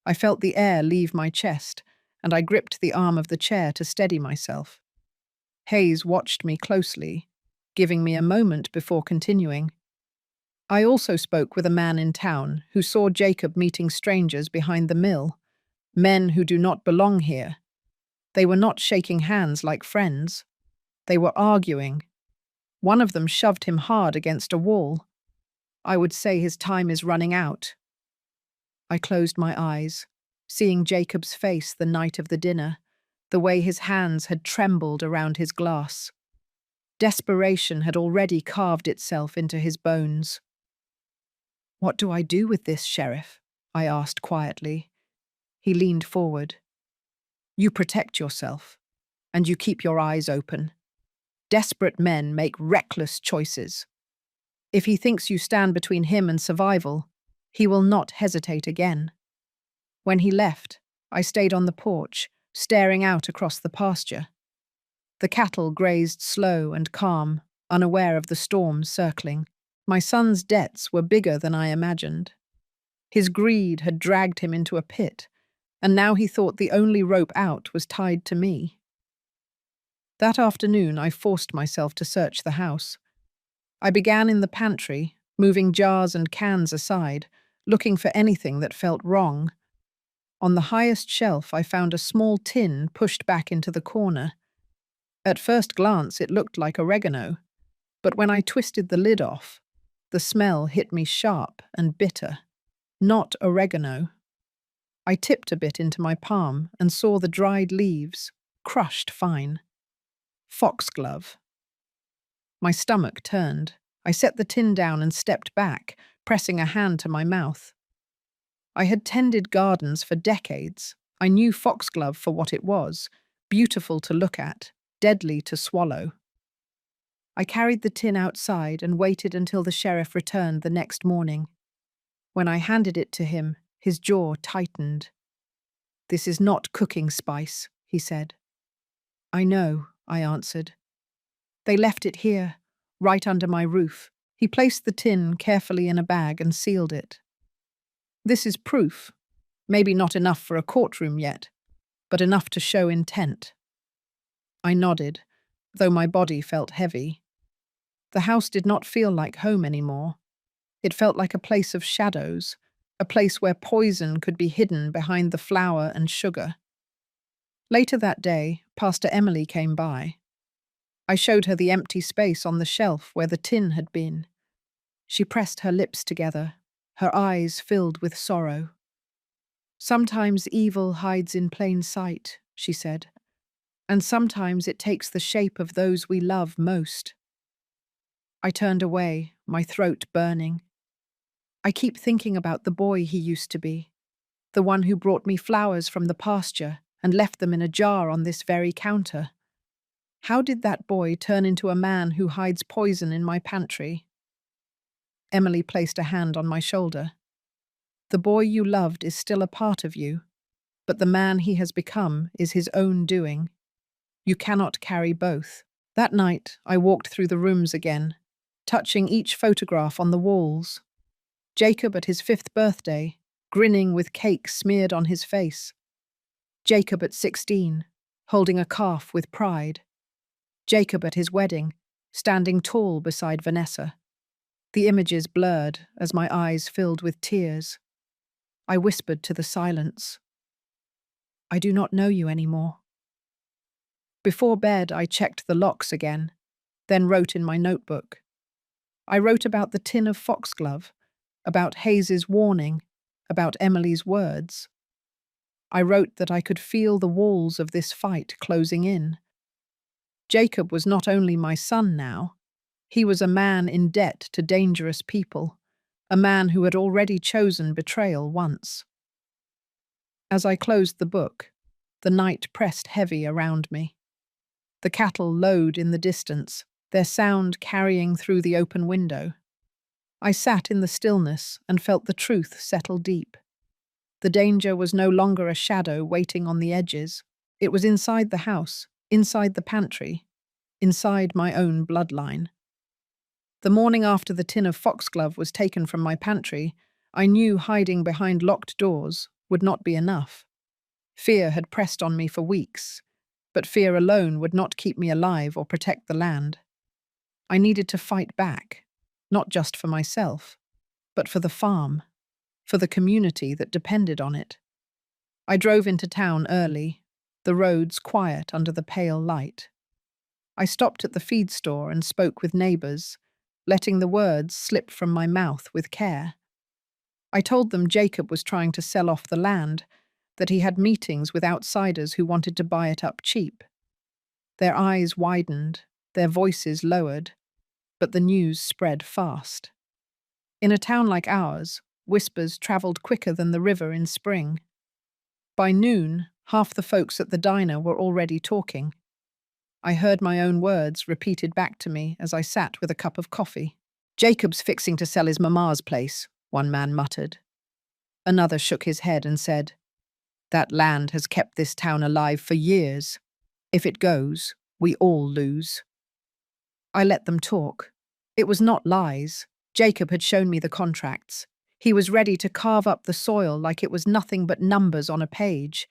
I felt the air leave my chest, and I gripped the arm of the chair to steady myself. Hayes watched me closely, giving me a moment before continuing. I also spoke with a man in town who saw Jacob meeting strangers behind the mill, men who do not belong here. They were not shaking hands like friends. They were arguing. One of them shoved him hard against a wall. I would say his time is running out. I closed my eyes, seeing Jacob's face the night of the dinner, the way his hands had trembled around his glass. Desperation had already carved itself into his bones. What do I do with this, Sheriff? I asked quietly. He leaned forward. You protect yourself, and you keep your eyes open. Desperate men make reckless choices. If he thinks you stand between him and survival, he will not hesitate again. When he left, I stayed on the porch, staring out across the pasture. The cattle grazed slow and calm, unaware of the storms circling. My son's debts were bigger than I imagined. His greed had dragged him into a pit, and now he thought the only rope out was tied to me. That afternoon, I forced myself to search the house. I began in the pantry, moving jars and cans aside, looking for anything that felt wrong. On the highest shelf, I found a small tin pushed back into the corner. At first glance, it looked like oregano, but when I twisted the lid off, the smell hit me sharp and bitter. Not oregano. I tipped a bit into my palm and saw the dried leaves, crushed fine. Foxglove. My stomach turned. I set the tin down and stepped back, pressing a hand to my mouth. I had tended gardens for decades. I knew foxglove for what it was, beautiful to look at, deadly to swallow. I carried the tin outside and waited until the sheriff returned the next morning. When I handed it to him, his jaw tightened. This is not cooking spice, he said. I know, I answered. They left it here, right under my roof. He placed the tin carefully in a bag and sealed it. This is proof. Maybe not enough for a courtroom yet, but enough to show intent. I nodded, though my body felt heavy. The house did not feel like home anymore. It felt like a place of shadows, a place where poison could be hidden behind the flour and sugar. Later that day, Pastor Emily came by. I showed her the empty space on the shelf where the tin had been. She pressed her lips together, her eyes filled with sorrow. Sometimes evil hides in plain sight, she said, and sometimes it takes the shape of those we love most. I turned away, my throat burning. I keep thinking about the boy he used to be, the one who brought me flowers from the pasture and left them in a jar on this very counter. How did that boy turn into a man who hides poison in my pantry? Emily placed a hand on my shoulder. The boy you loved is still a part of you, but the man he has become is his own doing. You cannot carry both. That night, I walked through the rooms again, touching each photograph on the walls. Jacob at his 5th birthday, grinning with cake smeared on his face. Jacob at 16, holding a calf with pride. Jacob at his wedding, standing tall beside Vanessa. The images blurred as my eyes filled with tears. I whispered to the silence, I do not know you anymore. Before bed, I checked the locks again, then wrote in my notebook. I wrote about the tin of foxglove, about Hayes's warning, about Emily's words. I wrote that I could feel the walls of this fight closing in. Jacob was not only my son now, he was a man in debt to dangerous people, a man who had already chosen betrayal once. As I closed the book, the night pressed heavy around me. The cattle lowed in the distance, their sound carrying through the open window. I sat in the stillness and felt the truth settle deep. The danger was no longer a shadow waiting on the edges. It was inside the house, inside the pantry, inside my own bloodline. The morning after the tin of foxglove was taken from my pantry, I knew hiding behind locked doors would not be enough. Fear had pressed on me for weeks, but fear alone would not keep me alive or protect the land. I needed to fight back, not just for myself, but for the farm, for the community that depended on it. I drove into town early, the roads quiet under the pale light. I stopped at the feed store and spoke with neighbors, letting the words slip from my mouth with care. I told them Jacob was trying to sell off the land, that he had meetings with outsiders who wanted to buy it up cheap. Their eyes widened, their voices lowered, but the news spread fast. In a town like ours, whispers traveled quicker than the river in spring. By noon, half the folks at the diner were already talking. I heard my own words repeated back to me as I sat with a cup of coffee. Jacob's fixing to sell his mama's place, one man muttered. Another shook his head and said, that land has kept this town alive for years. If it goes, we all lose. I let them talk. It was not lies. Jacob had shown me the contracts. He was ready to carve up the soil like it was nothing but numbers on a page.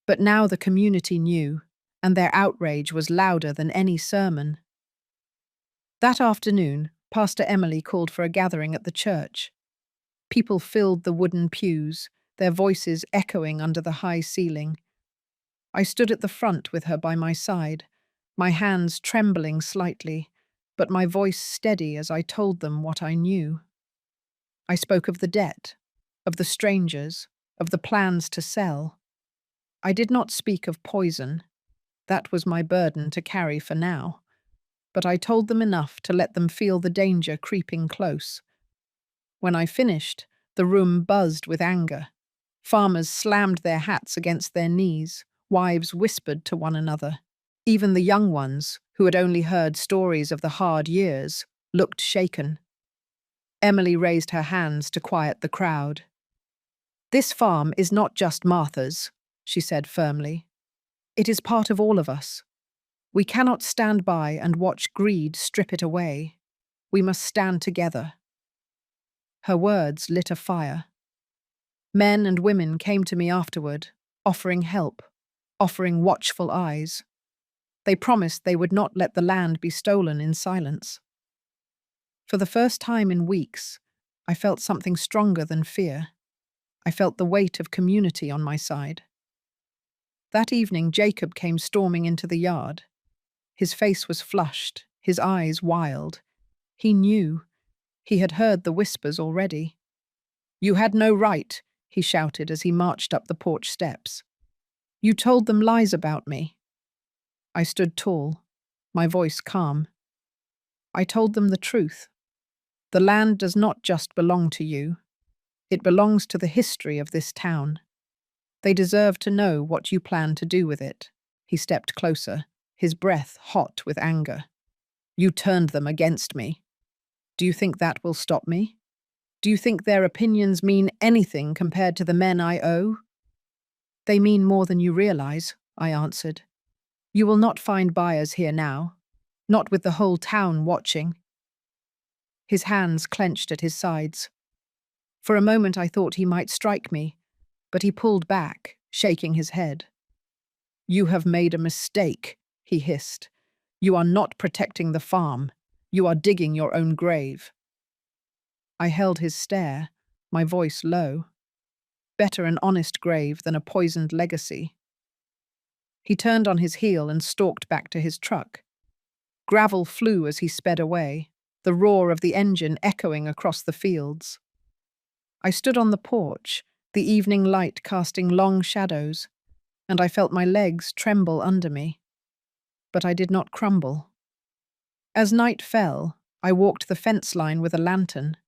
But now the community knew, and their outrage was louder than any sermon. That afternoon, Pastor Emily called for a gathering at the church. People filled the wooden pews, their voices echoing under the high ceiling. I stood at the front with her by my side, my hands trembling slightly, but my voice steady as I told them what I knew. I spoke of the debt, of the strangers, of the plans to sell. I did not speak of poison. That was my burden to carry for now. But I told them enough to let them feel the danger creeping close. When I finished, the room buzzed with anger. Farmers slammed their hats against their knees, wives whispered to one another. Even the young ones, who had only heard stories of the hard years, looked shaken. Emily raised her hands to quiet the crowd. This farm is not just Martha's, she said firmly. It is part of all of us. We cannot stand by and watch greed strip it away. We must stand together. Her words lit a fire. Men and women came to me afterward, offering help, offering watchful eyes. They promised they would not let the land be stolen in silence. For the first time in weeks, I felt something stronger than fear. I felt the weight of community on my side. That evening, Jacob came storming into the yard. His face was flushed, his eyes wild. He knew. He had heard the whispers already. "You had no right," he shouted as he marched up the porch steps. "You told them lies about me." I stood tall, my voice calm. I told them the truth. The land does not just belong to you. It belongs to the history of this town. They deserve to know what you plan to do with it. He stepped closer, his breath hot with anger. "You turned them against me. Do you think that will stop me? Do you think their opinions mean anything compared to the men I owe?" "They mean more than you realize," I answered. "You will not find buyers here now, not with the whole town watching." His hands clenched at his sides. For a moment I thought he might strike me, but he pulled back, shaking his head. "You have made a mistake," he hissed. "You are not protecting the farm. You are digging your own grave." I held his stare, my voice low. Better an honest grave than a poisoned legacy. He turned on his heel and stalked back to his truck. Gravel flew as he sped away, the roar of the engine echoing across the fields. I stood on the porch, the evening light casting long shadows, and I felt my legs tremble under me. But I did not crumble. As night fell, I walked the fence line with a lantern.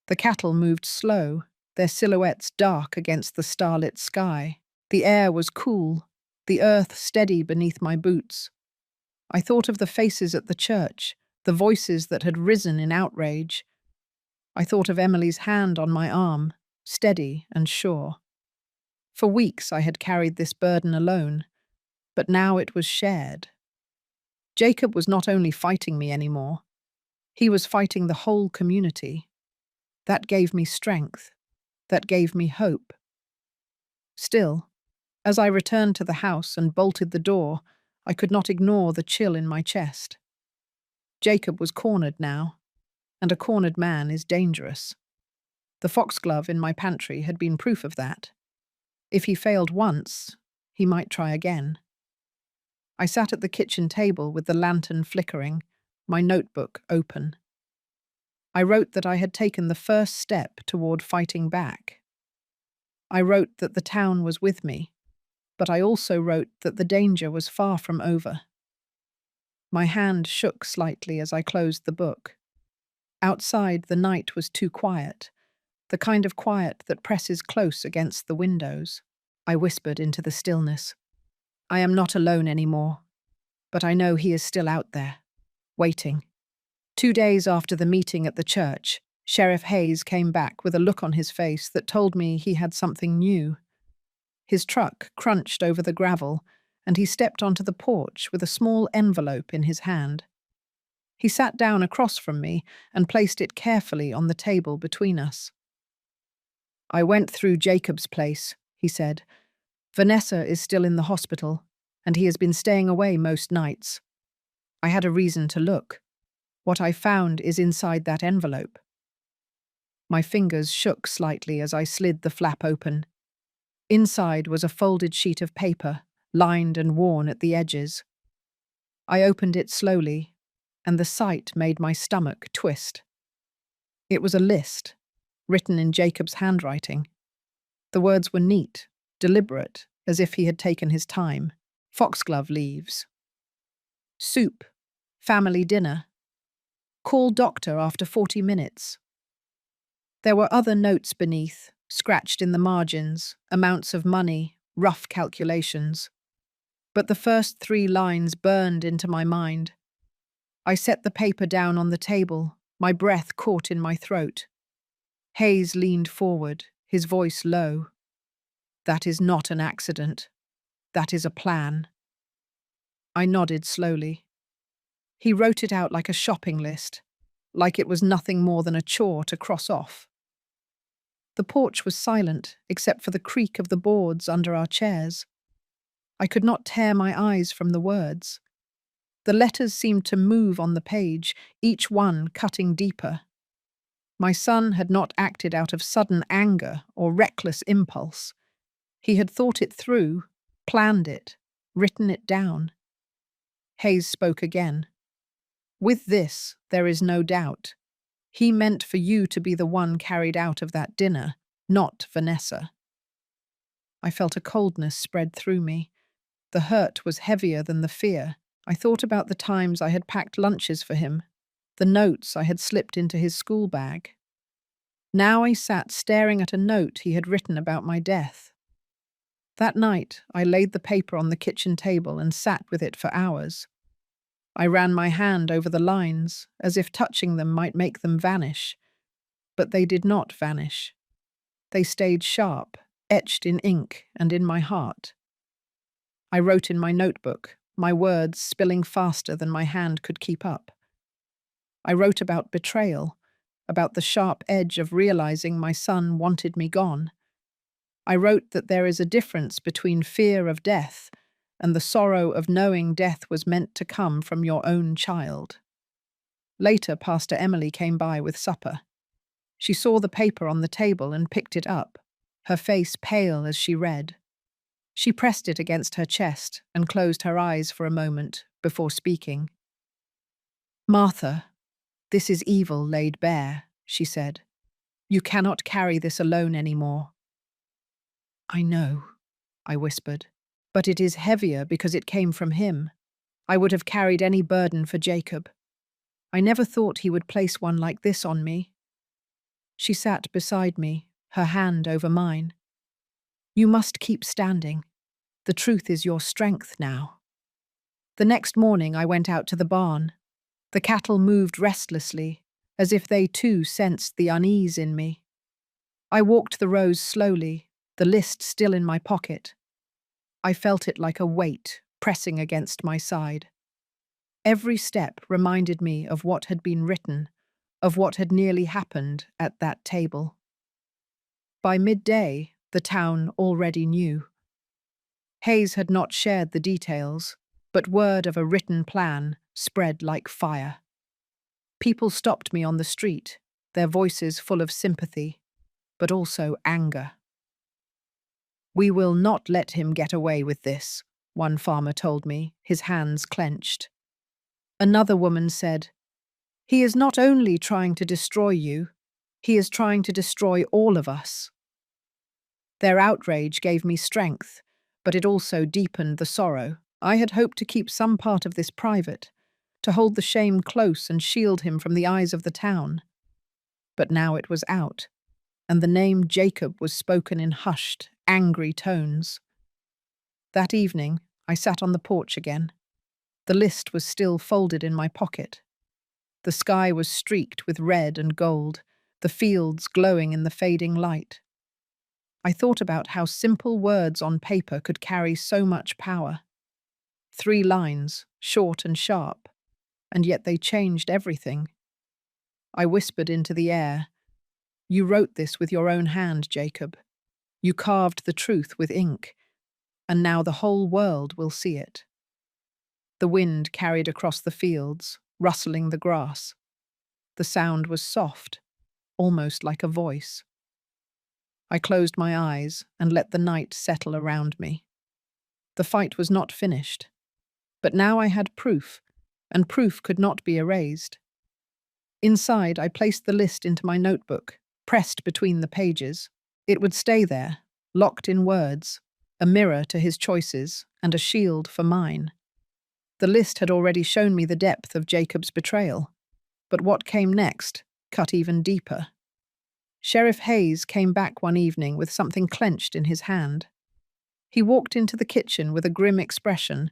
The cattle moved slow, their silhouettes dark against the starlit sky. The air was cool, the earth steady beneath my boots. I thought of the faces at the church, the voices that had risen in outrage. I thought of Emily's hand on my arm, steady and sure. For weeks I had carried this burden alone, but now it was shared. Jacob was not only fighting me anymore, he was fighting the whole community. That gave me strength. That gave me hope. Still, as I returned to the house and bolted the door, I could not ignore the chill in my chest. Jacob was cornered now, and a cornered man is dangerous. The foxglove in my pantry had been proof of that. If he failed once, he might try again. I sat at the kitchen table with the lantern flickering, my notebook open. I wrote that I had taken the first step toward fighting back. I wrote that the town was with me, but I also wrote that the danger was far from over. My hand shook slightly as I closed the book. Outside, the night was too quiet, the kind of quiet that presses close against the windows. I whispered into the stillness. I am not alone anymore, but I know he is still out there, waiting. 2 days after the meeting at the church, Sheriff Hayes came back with a look on his face that told me he had something new. His truck crunched over the gravel, and he stepped onto the porch with a small envelope in his hand. He sat down across from me and placed it carefully on the table between us. "I went through Jacob's place," he said. "Vanessa is still in the hospital, and he has been staying away most nights. I had a reason to look. What I found is inside that envelope." My fingers shook slightly as I slid the flap open. Inside was a folded sheet of paper, lined and worn at the edges. I opened it slowly, and the sight made my stomach twist. It was a list, written in Jacob's handwriting. The words were neat, deliberate, as if he had taken his time. Foxglove leaves. Soup. Family dinner. Call doctor after 40 minutes. There were other notes beneath, scratched in the margins, amounts of money, rough calculations. But the first 3 lines burned into my mind. I set the paper down on the table, my breath caught in my throat. Hayes leaned forward, his voice low. "That is not an accident. That is a plan." I nodded slowly. He wrote it out like a shopping list, like it was nothing more than a chore to cross off. The porch was silent, except for the creak of the boards under our chairs. I could not tear my eyes from the words. The letters seemed to move on the page, each one cutting deeper. My son had not acted out of sudden anger or reckless impulse. He had thought it through, planned it, written it down. Hayes spoke again. With this, there is no doubt. He meant for you to be the one carried out of that dinner, not Vanessa. I felt a coldness spread through me. The hurt was heavier than the fear. I thought about the times I had packed lunches for him, the notes I had slipped into his school bag. Now I sat staring at a note he had written about my death. That night, I laid the paper on the kitchen table and sat with it for hours. I ran my hand over the lines, as if touching them might make them vanish. But they did not vanish. They stayed sharp, etched in ink and in my heart. I wrote in my notebook, my words spilling faster than my hand could keep up. I wrote about betrayal, about the sharp edge of realizing my son wanted me gone. I wrote that there is a difference between fear of death and the sorrow of knowing death was meant to come from your own child. Later, Pastor Emily came by with supper. She saw the paper on the table and picked it up, her face pale as she read. She pressed it against her chest and closed her eyes for a moment before speaking. "Martha, this is evil laid bare," she said. "You cannot carry this alone anymore." "I know," I whispered, "but it is heavier because it came from him. I would have carried any burden for Jacob. I never thought he would place one like this on me." She sat beside me, her hand over mine. "You must keep standing. The truth is your strength now." The next morning I went out to the barn. The cattle moved restlessly, as if they too sensed the unease in me. I walked the rows slowly, the list still in my pocket. I felt it like a weight pressing against my side. Every step reminded me of what had been written, of what had nearly happened at that table. By midday, the town already knew. Hayes had not shared the details, but word of a written plan spread like fire. People stopped me on the street, their voices full of sympathy, but also anger. "We will not let him get away with this," one farmer told me, his hands clenched. Another woman said, "He is not only trying to destroy you, he is trying to destroy all of us." Their outrage gave me strength, but it also deepened the sorrow. I had hoped to keep some part of this private, to hold the shame close and shield him from the eyes of the town. But now it was out, and the name Jacob was spoken in hushed, angry tones. That evening, I sat on the porch again. The list was still folded in my pocket. The sky was streaked with red and gold, the fields glowing in the fading light. I thought about how simple words on paper could carry so much power. 3 lines, short and sharp, and yet they changed everything. I whispered into the air, "You wrote this with your own hand, Jacob. You carved the truth with ink, and now the whole world will see it." The wind carried across the fields, rustling the grass. The sound was soft, almost like a voice. I closed my eyes and let the night settle around me. The fight was not finished, but now I had proof, and proof could not be erased. Inside, I placed the list into my notebook, pressed between the pages. It would stay there, locked in words, a mirror to his choices and a shield for mine. The list had already shown me the depth of Jacob's betrayal, but what came next cut even deeper. Sheriff Hayes came back one evening with something clenched in his hand. He walked into the kitchen with a grim expression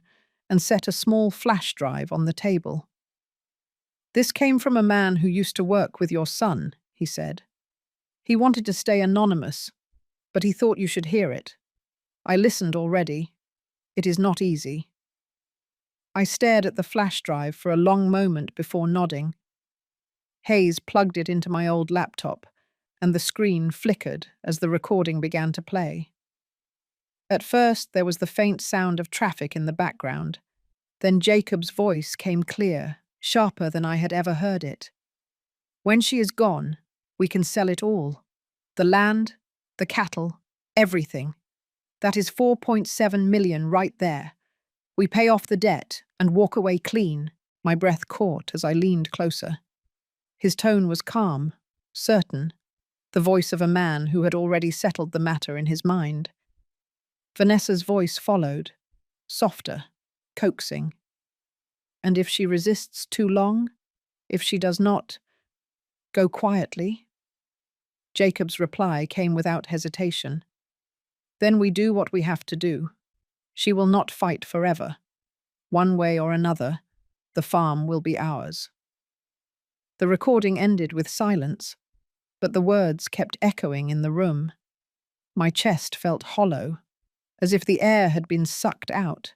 and set a small flash drive on the table. "This came from a man who used to work with your son," he said. "He wanted to stay anonymous, but he thought you should hear it. I listened already. It is not easy." I stared at the flash drive for a long moment before nodding. Hayes plugged it into my old laptop, and the screen flickered as the recording began to play. At first, there was the faint sound of traffic in the background. Then Jacob's voice came clear, sharper than I had ever heard it. When she is gone, we can sell it all. The land, the cattle, everything. That is 4.7 million right there. We pay off the debt and walk away clean. My breath caught as I leaned closer. His tone was calm, certain, the voice of a man who had already settled the matter in his mind. Vanessa's voice followed, softer, coaxing. And if she resists too long, if she does not, go quietly? Jacob's reply came without hesitation. Then we do what we have to do. She will not fight forever. One way or another, the farm will be ours. The recording ended with silence, but the words kept echoing in the room. My chest felt hollow, as if the air had been sucked out.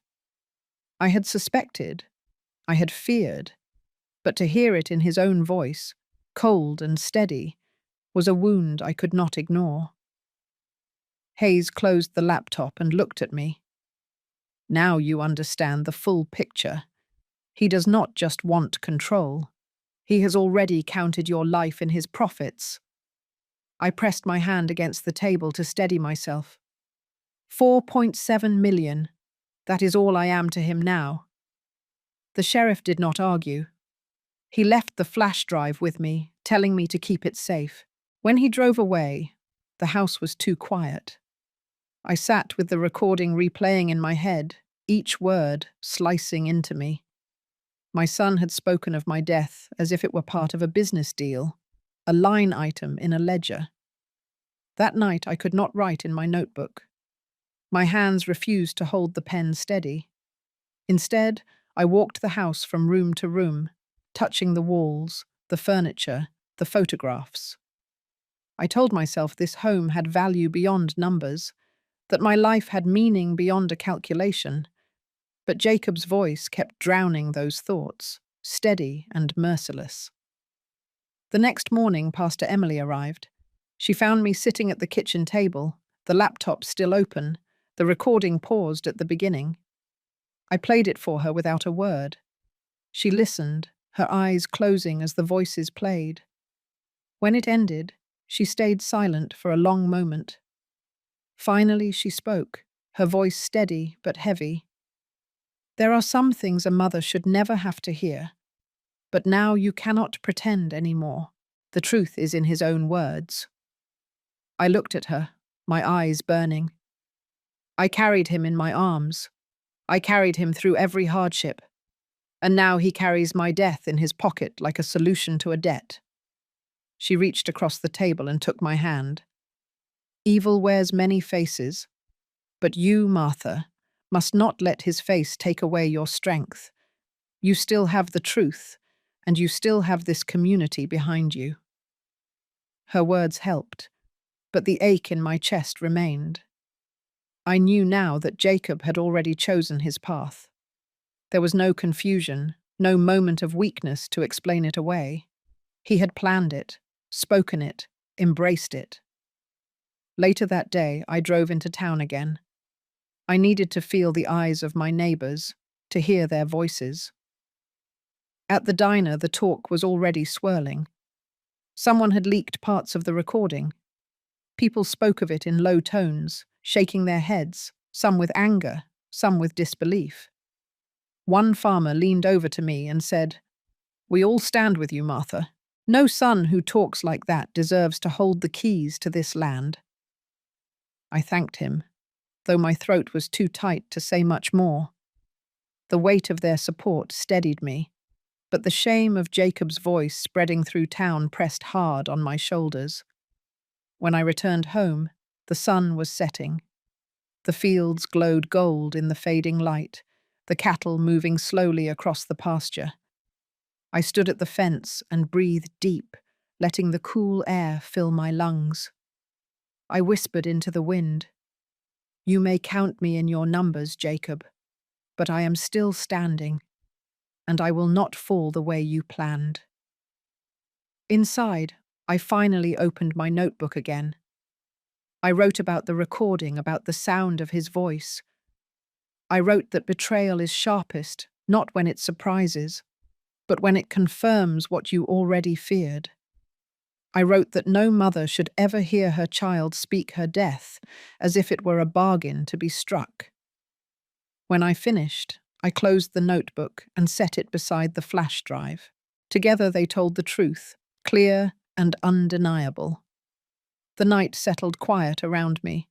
I had suspected, I had feared, but to hear it in his own voice, cold and steady, was a wound I could not ignore. Hayes closed the laptop and looked at me. Now you understand the full picture. He does not just want control. He has already counted your life in his profits. I pressed my hand against the table to steady myself. 4.7 million. That is all I am to him now. The sheriff did not argue. He left the flash drive with me, telling me to keep it safe. When he drove away, the house was too quiet. I sat with the recording replaying in my head, each word slicing into me. My son had spoken of my death as if it were part of a business deal, a line item in a ledger. That night I could not write in my notebook. My hands refused to hold the pen steady. Instead, I walked the house from room to room, touching the walls, the furniture, the photographs. I told myself this home had value beyond numbers, that my life had meaning beyond a calculation. But Jacob's voice kept drowning those thoughts, steady and merciless. The next morning, Pastor Emily arrived. She found me sitting at the kitchen table, the laptop still open, the recording paused at the beginning. I played it for her without a word. She listened, her eyes closing as the voices played. When it ended, she stayed silent for a long moment. Finally, she spoke, her voice steady but heavy. There are some things a mother should never have to hear. But now you cannot pretend anymore. The truth is in his own words. I looked at her, my eyes burning. I carried him in my arms. I carried him through every hardship. And now he carries my death in his pocket like a solution to a debt. She reached across the table and took my hand. Evil wears many faces, but you, Martha, must not let his face take away your strength. You still have the truth, and you still have this community behind you. Her words helped, but the ache in my chest remained. I knew now that Jacob had already chosen his path. There was no confusion, no moment of weakness to explain it away. He had planned it, spoken it, embraced it. Later that day, I drove into town again. I needed to feel the eyes of my neighbors, to hear their voices. At the diner, the talk was already swirling. Someone had leaked parts of the recording. People spoke of it in low tones, shaking their heads, some with anger, some with disbelief. One farmer leaned over to me and said, "We all stand with you, Martha. No son who talks like that deserves to hold the keys to this land." I thanked him, though my throat was too tight to say much more. The weight of their support steadied me, but the shame of Jacob's voice spreading through town pressed hard on my shoulders. When I returned home, the sun was setting. The fields glowed gold in the fading light, the cattle moving slowly across the pasture. I stood at the fence and breathed deep, letting the cool air fill my lungs. I whispered into the wind, "You may count me in your numbers, Jacob, but I am still standing." and I will not fall the way you planned." Inside, I finally opened my notebook again. I wrote about the recording, about the sound of his voice. I wrote that betrayal is sharpest, not when it surprises, but when it confirms what you already feared. I wrote that no mother should ever hear her child speak her death as if it were a bargain to be struck. When I finished, I closed the notebook and set it beside the flash drive. Together they told the truth, clear and undeniable. The night settled quiet around me,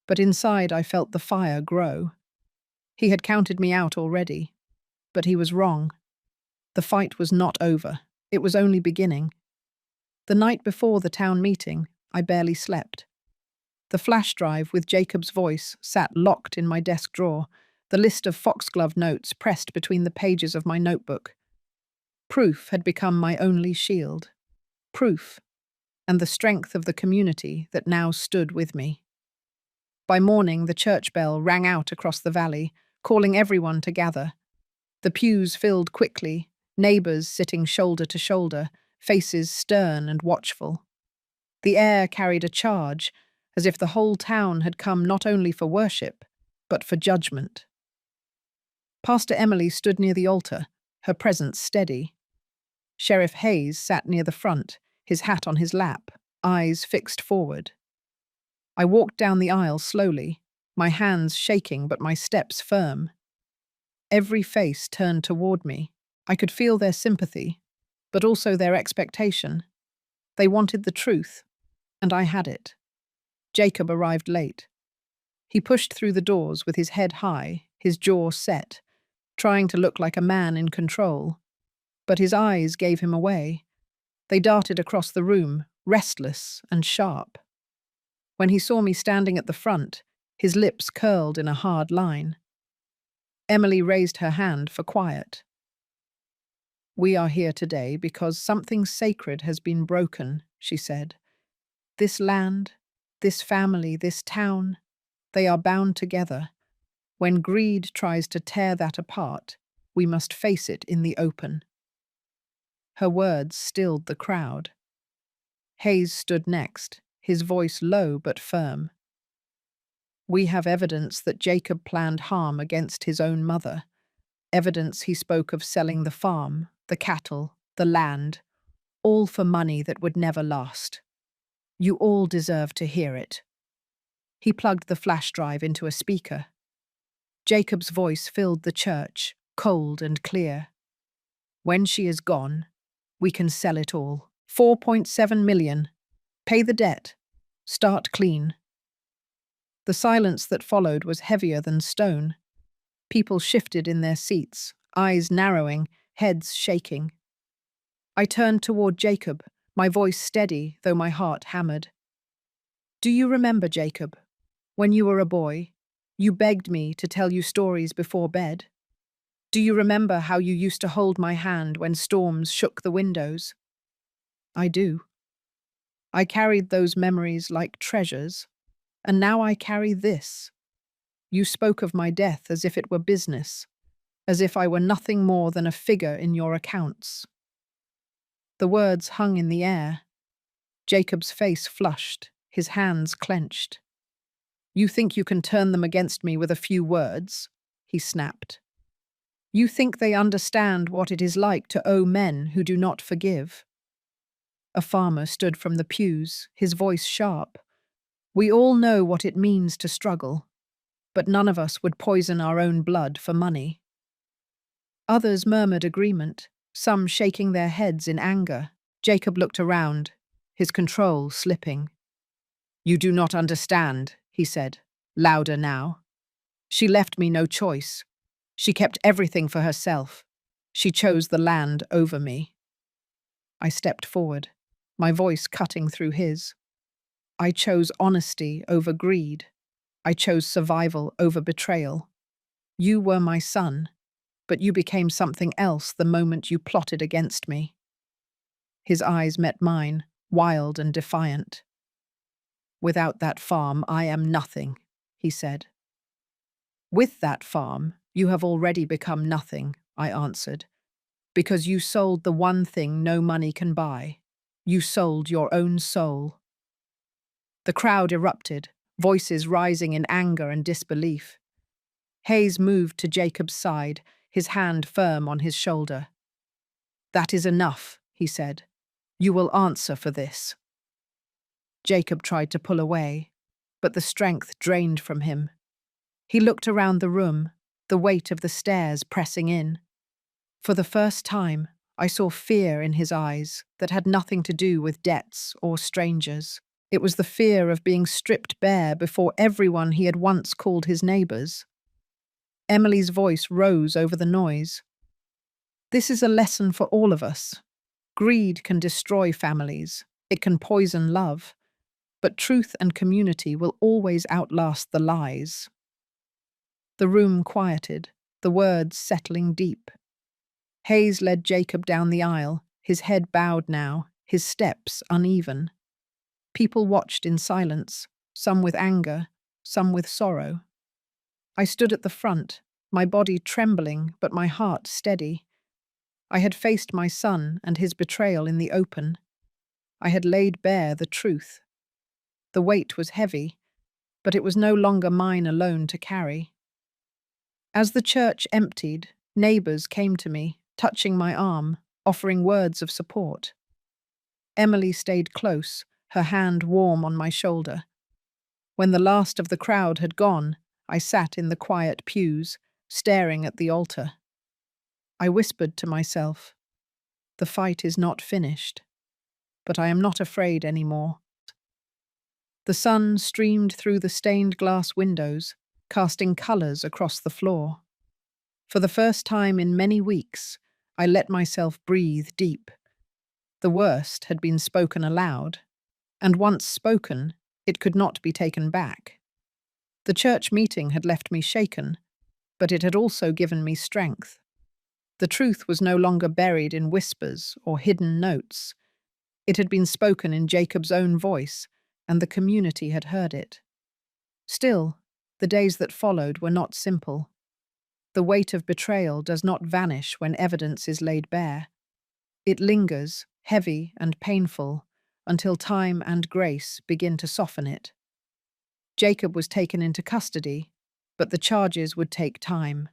but inside I felt the fire grow. He had counted me out already, but he was wrong. The fight was not over. It was only beginning. The night before the town meeting, I barely slept. The flash drive with Jacob's voice sat locked in my desk drawer, the list of foxglove notes pressed between the pages of my notebook. Proof had become my only shield. Proof, and the strength of the community that now stood with me. By morning, the church bell rang out across the valley, calling everyone to gather. The pews filled quickly, neighbours sitting shoulder to shoulder, faces stern and watchful. The air carried a charge, as if the whole town had come not only for worship, but for judgment. Pastor Emily stood near the altar, her presence steady. Sheriff Hayes sat near the front, his hat on his lap, eyes fixed forward. I walked down the aisle slowly, my hands shaking but my steps firm. Every face turned toward me. I could feel their sympathy, but also their expectation. They wanted the truth, and I had it. Jacob arrived late. He pushed through the doors with his head high, his jaw set, trying to look like a man in control. But his eyes gave him away. They darted across the room, restless and sharp. When he saw me standing at the front, his lips curled in a hard line. Emily raised her hand for quiet. "We are here today because something sacred has been broken," she said. "This land, this family, this town, they are bound together. When greed tries to tear that apart, we must face it in the open." Her words stilled the crowd. Hayes stood next, his voice low but firm. "We have evidence that Jacob planned harm against his own mother. Evidence he spoke of selling the farm, the cattle, the land, all for money that would never last. You all deserve to hear it." He plugged the flash drive into a speaker. Jacob's voice filled the church, cold and clear. "When she is gone, we can sell it all. 4.7 million. Pay the debt. Start clean." The silence that followed was heavier than stone. People shifted in their seats, eyes narrowing, heads shaking. I turned toward Jacob, my voice steady, though my heart hammered. "Do you remember, Jacob? When you were a boy, you begged me to tell you stories before bed. Do you remember how you used to hold my hand when storms shook the windows?" "I do. I carried those memories like treasures, and now I carry this. You spoke of my death as if it were business, as if I were nothing more than a figure in your accounts." The words hung in the air. Jacob's face flushed, his hands clenched. "You think you can turn them against me with a few words?" he snapped. "You think they understand what it is like to owe men who do not forgive?" A farmer stood from the pews, his voice sharp. "We all know what it means to struggle, but none of us would poison our own blood for money." Others murmured agreement, some shaking their heads in anger. Jacob looked around, his control slipping. "You do not understand," he said, louder now. "She left me no choice. She kept everything for herself. She chose the land over me." I stepped forward, my voice cutting through his. "I chose honesty over greed. I chose survival over betrayal. You were my son, but you became something else the moment you plotted against me." His eyes met mine, wild and defiant. "Without that farm, I am nothing," he said. "With that farm, you have already become nothing," I answered. Because you sold the one thing no money can buy. You sold your own soul. The crowd erupted, voices rising in anger and disbelief. Hayes moved to Jacob's side, his hand firm on his shoulder. "That is enough," he said. "You will answer for this." Jacob tried to pull away, but the strength drained from him. He looked around the room, the weight of the stairs pressing in. For the first time, I saw fear in his eyes that had nothing to do with debts or strangers. It was the fear of being stripped bare before everyone he had once called his neighbours. Emily's voice rose over the noise. "This is a lesson for all of us. Greed can destroy families. It can poison love. But truth and community will always outlast the lies." The room quieted, the words settling deep. Hayes led Jacob down the aisle, his head bowed now, his steps uneven. People watched in silence, some with anger, some with sorrow. I stood at the front, my body trembling but my heart steady. I had faced my son and his betrayal in the open. I had laid bare the truth. The weight was heavy, but it was no longer mine alone to carry. As the church emptied, neighbours came to me, touching my arm, offering words of support. Emily stayed close, her hand warm on my shoulder. When the last of the crowd had gone, I sat in the quiet pews, staring at the altar. I whispered to myself, "The fight is not finished, but I am not afraid anymore." The sun streamed through the stained glass windows, casting colours across the floor. For the first time in many weeks, I let myself breathe deep. The worst had been spoken aloud, and once spoken, it could not be taken back. The church meeting had left me shaken, but it had also given me strength. The truth was no longer buried in whispers or hidden notes. It had been spoken in Jacob's own voice, and the community had heard it. Still, the days that followed were not simple. The weight of betrayal does not vanish when evidence is laid bare. It lingers, heavy and painful, until time and grace begin to soften it. Jacob was taken into custody, but the charges would take time.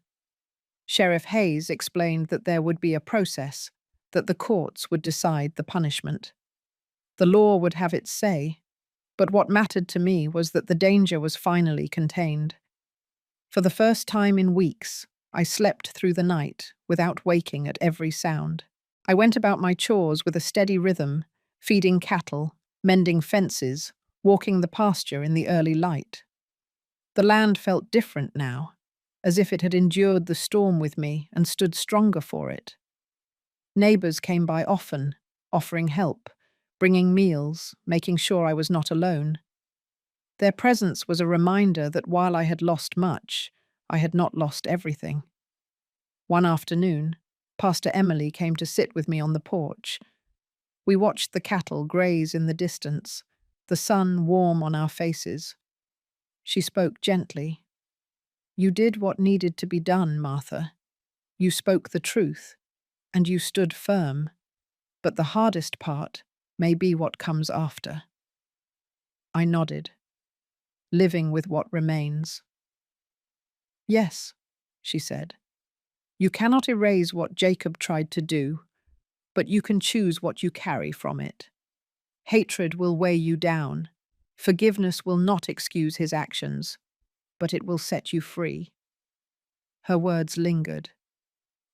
Sheriff Hayes explained that there would be a process, that the courts would decide the punishment. The law would have its say, but what mattered to me was that the danger was finally contained. For the first time in weeks, I slept through the night without waking at every sound. I went about my chores with a steady rhythm, feeding cattle, mending fences, walking the pasture in the early light. The land felt different now, as if it had endured the storm with me and stood stronger for it. Neighbours came by often, offering help, bringing meals, making sure I was not alone. Their presence was a reminder that while I had lost much, I had not lost everything. One afternoon, Pastor Emily came to sit with me on the porch. We watched the cattle graze in the distance, the sun warm on our faces. She spoke gently. "You did what needed to be done, Martha. You spoke the truth, and you stood firm. But the hardest part may be what comes after." I nodded, living with what remains. "Yes," she said. "You cannot erase what Jacob tried to do, but you can choose what you carry from it. Hatred will weigh you down. Forgiveness will not excuse his actions, but it will set you free." Her words lingered.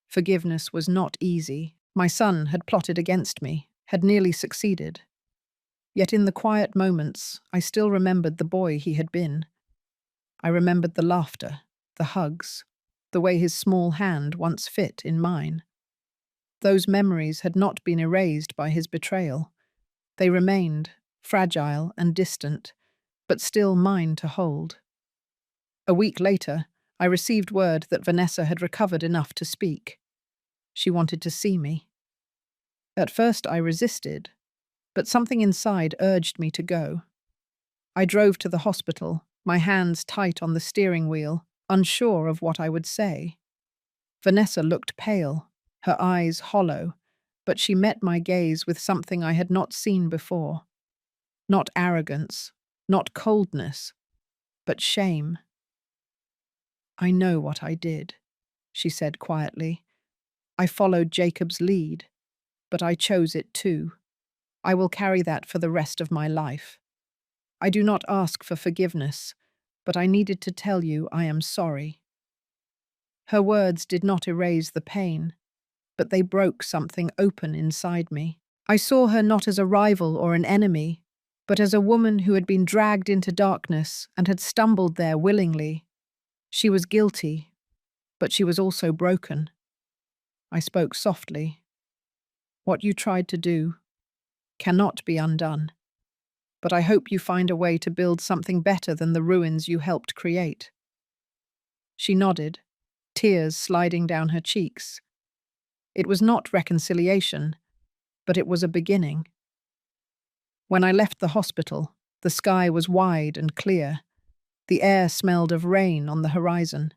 Forgiveness was not easy. My son had plotted against me, had nearly succeeded. Yet in the quiet moments, I still remembered the boy he had been. I remembered the laughter, the hugs, the way his small hand once fit in mine. Those memories had not been erased by his betrayal. They remained, fragile and distant, but still mine to hold. A week later, I received word that Vanessa had recovered enough to speak. She wanted to see me. At first I resisted, but something inside urged me to go. I drove to the hospital, my hands tight on the steering wheel, unsure of what I would say. Vanessa looked pale, her eyes hollow, but she met my gaze with something I had not seen before. Not arrogance, not coldness, but shame. "I know what I did," she said quietly. "I followed Jacob's lead, but I chose it too. I will carry that for the rest of my life. I do not ask for forgiveness, but I needed to tell you I am sorry." Her words did not erase the pain, but they broke something open inside me. I saw her not as a rival or an enemy, but as a woman who had been dragged into darkness and had stumbled there willingly. She was guilty, but she was also broken. I spoke softly. "What you tried to do cannot be undone, but I hope you find a way to build something better than the ruins you helped create." She nodded, tears sliding down her cheeks. It was not reconciliation, but it was a beginning. When I left the hospital, the sky was wide and clear. The air smelled of rain on the horizon.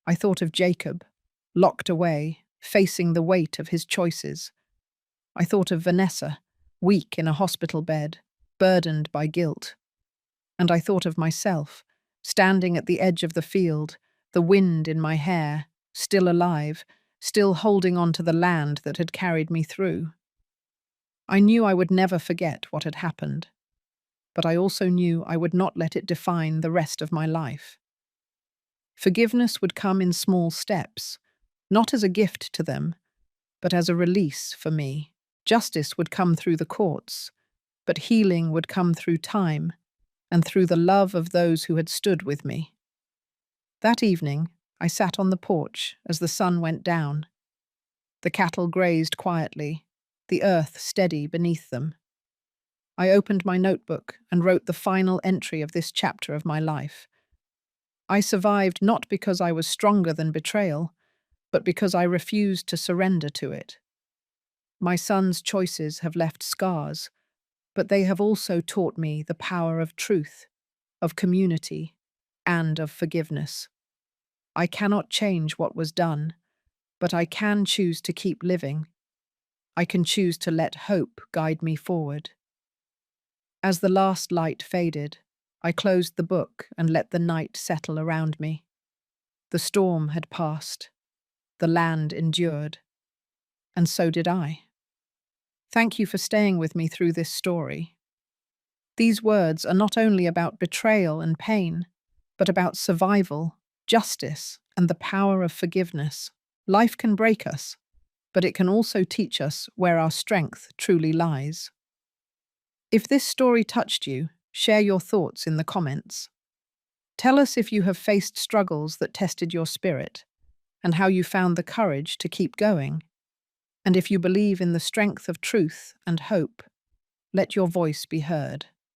I thought of Jacob, locked away, facing the weight of his choices. I thought of Vanessa, weak in a hospital bed, burdened by guilt. And I thought of myself, standing at the edge of the field, the wind in my hair, still alive, still holding on to the land that had carried me through. I knew I would never forget what had happened, but I also knew I would not let it define the rest of my life. Forgiveness would come in small steps, not as a gift to them, but as a release for me. Justice would come through the courts, but healing would come through time and through the love of those who had stood with me. That evening, I sat on the porch as the sun went down. The cattle grazed quietly, the earth steady beneath them. I opened my notebook and wrote the final entry of this chapter of my life. I survived not because I was stronger than betrayal, but because I refused to surrender to it. My son's choices have left scars, but they have also taught me the power of truth, of community, and of forgiveness. I cannot change what was done, but I can choose to keep living. I can choose to let hope guide me forward. As the last light faded, I closed the book and let the night settle around me. The storm had passed. The land endured. And so did I. Thank you for staying with me through this story. These words are not only about betrayal and pain, but about survival, justice, and the power of forgiveness. Life can break us, but it can also teach us where our strength truly lies. If this story touched you, share your thoughts in the comments. Tell us if you have faced struggles that tested your spirit, and how you found the courage to keep going. And if you believe in the strength of truth and hope, let your voice be heard.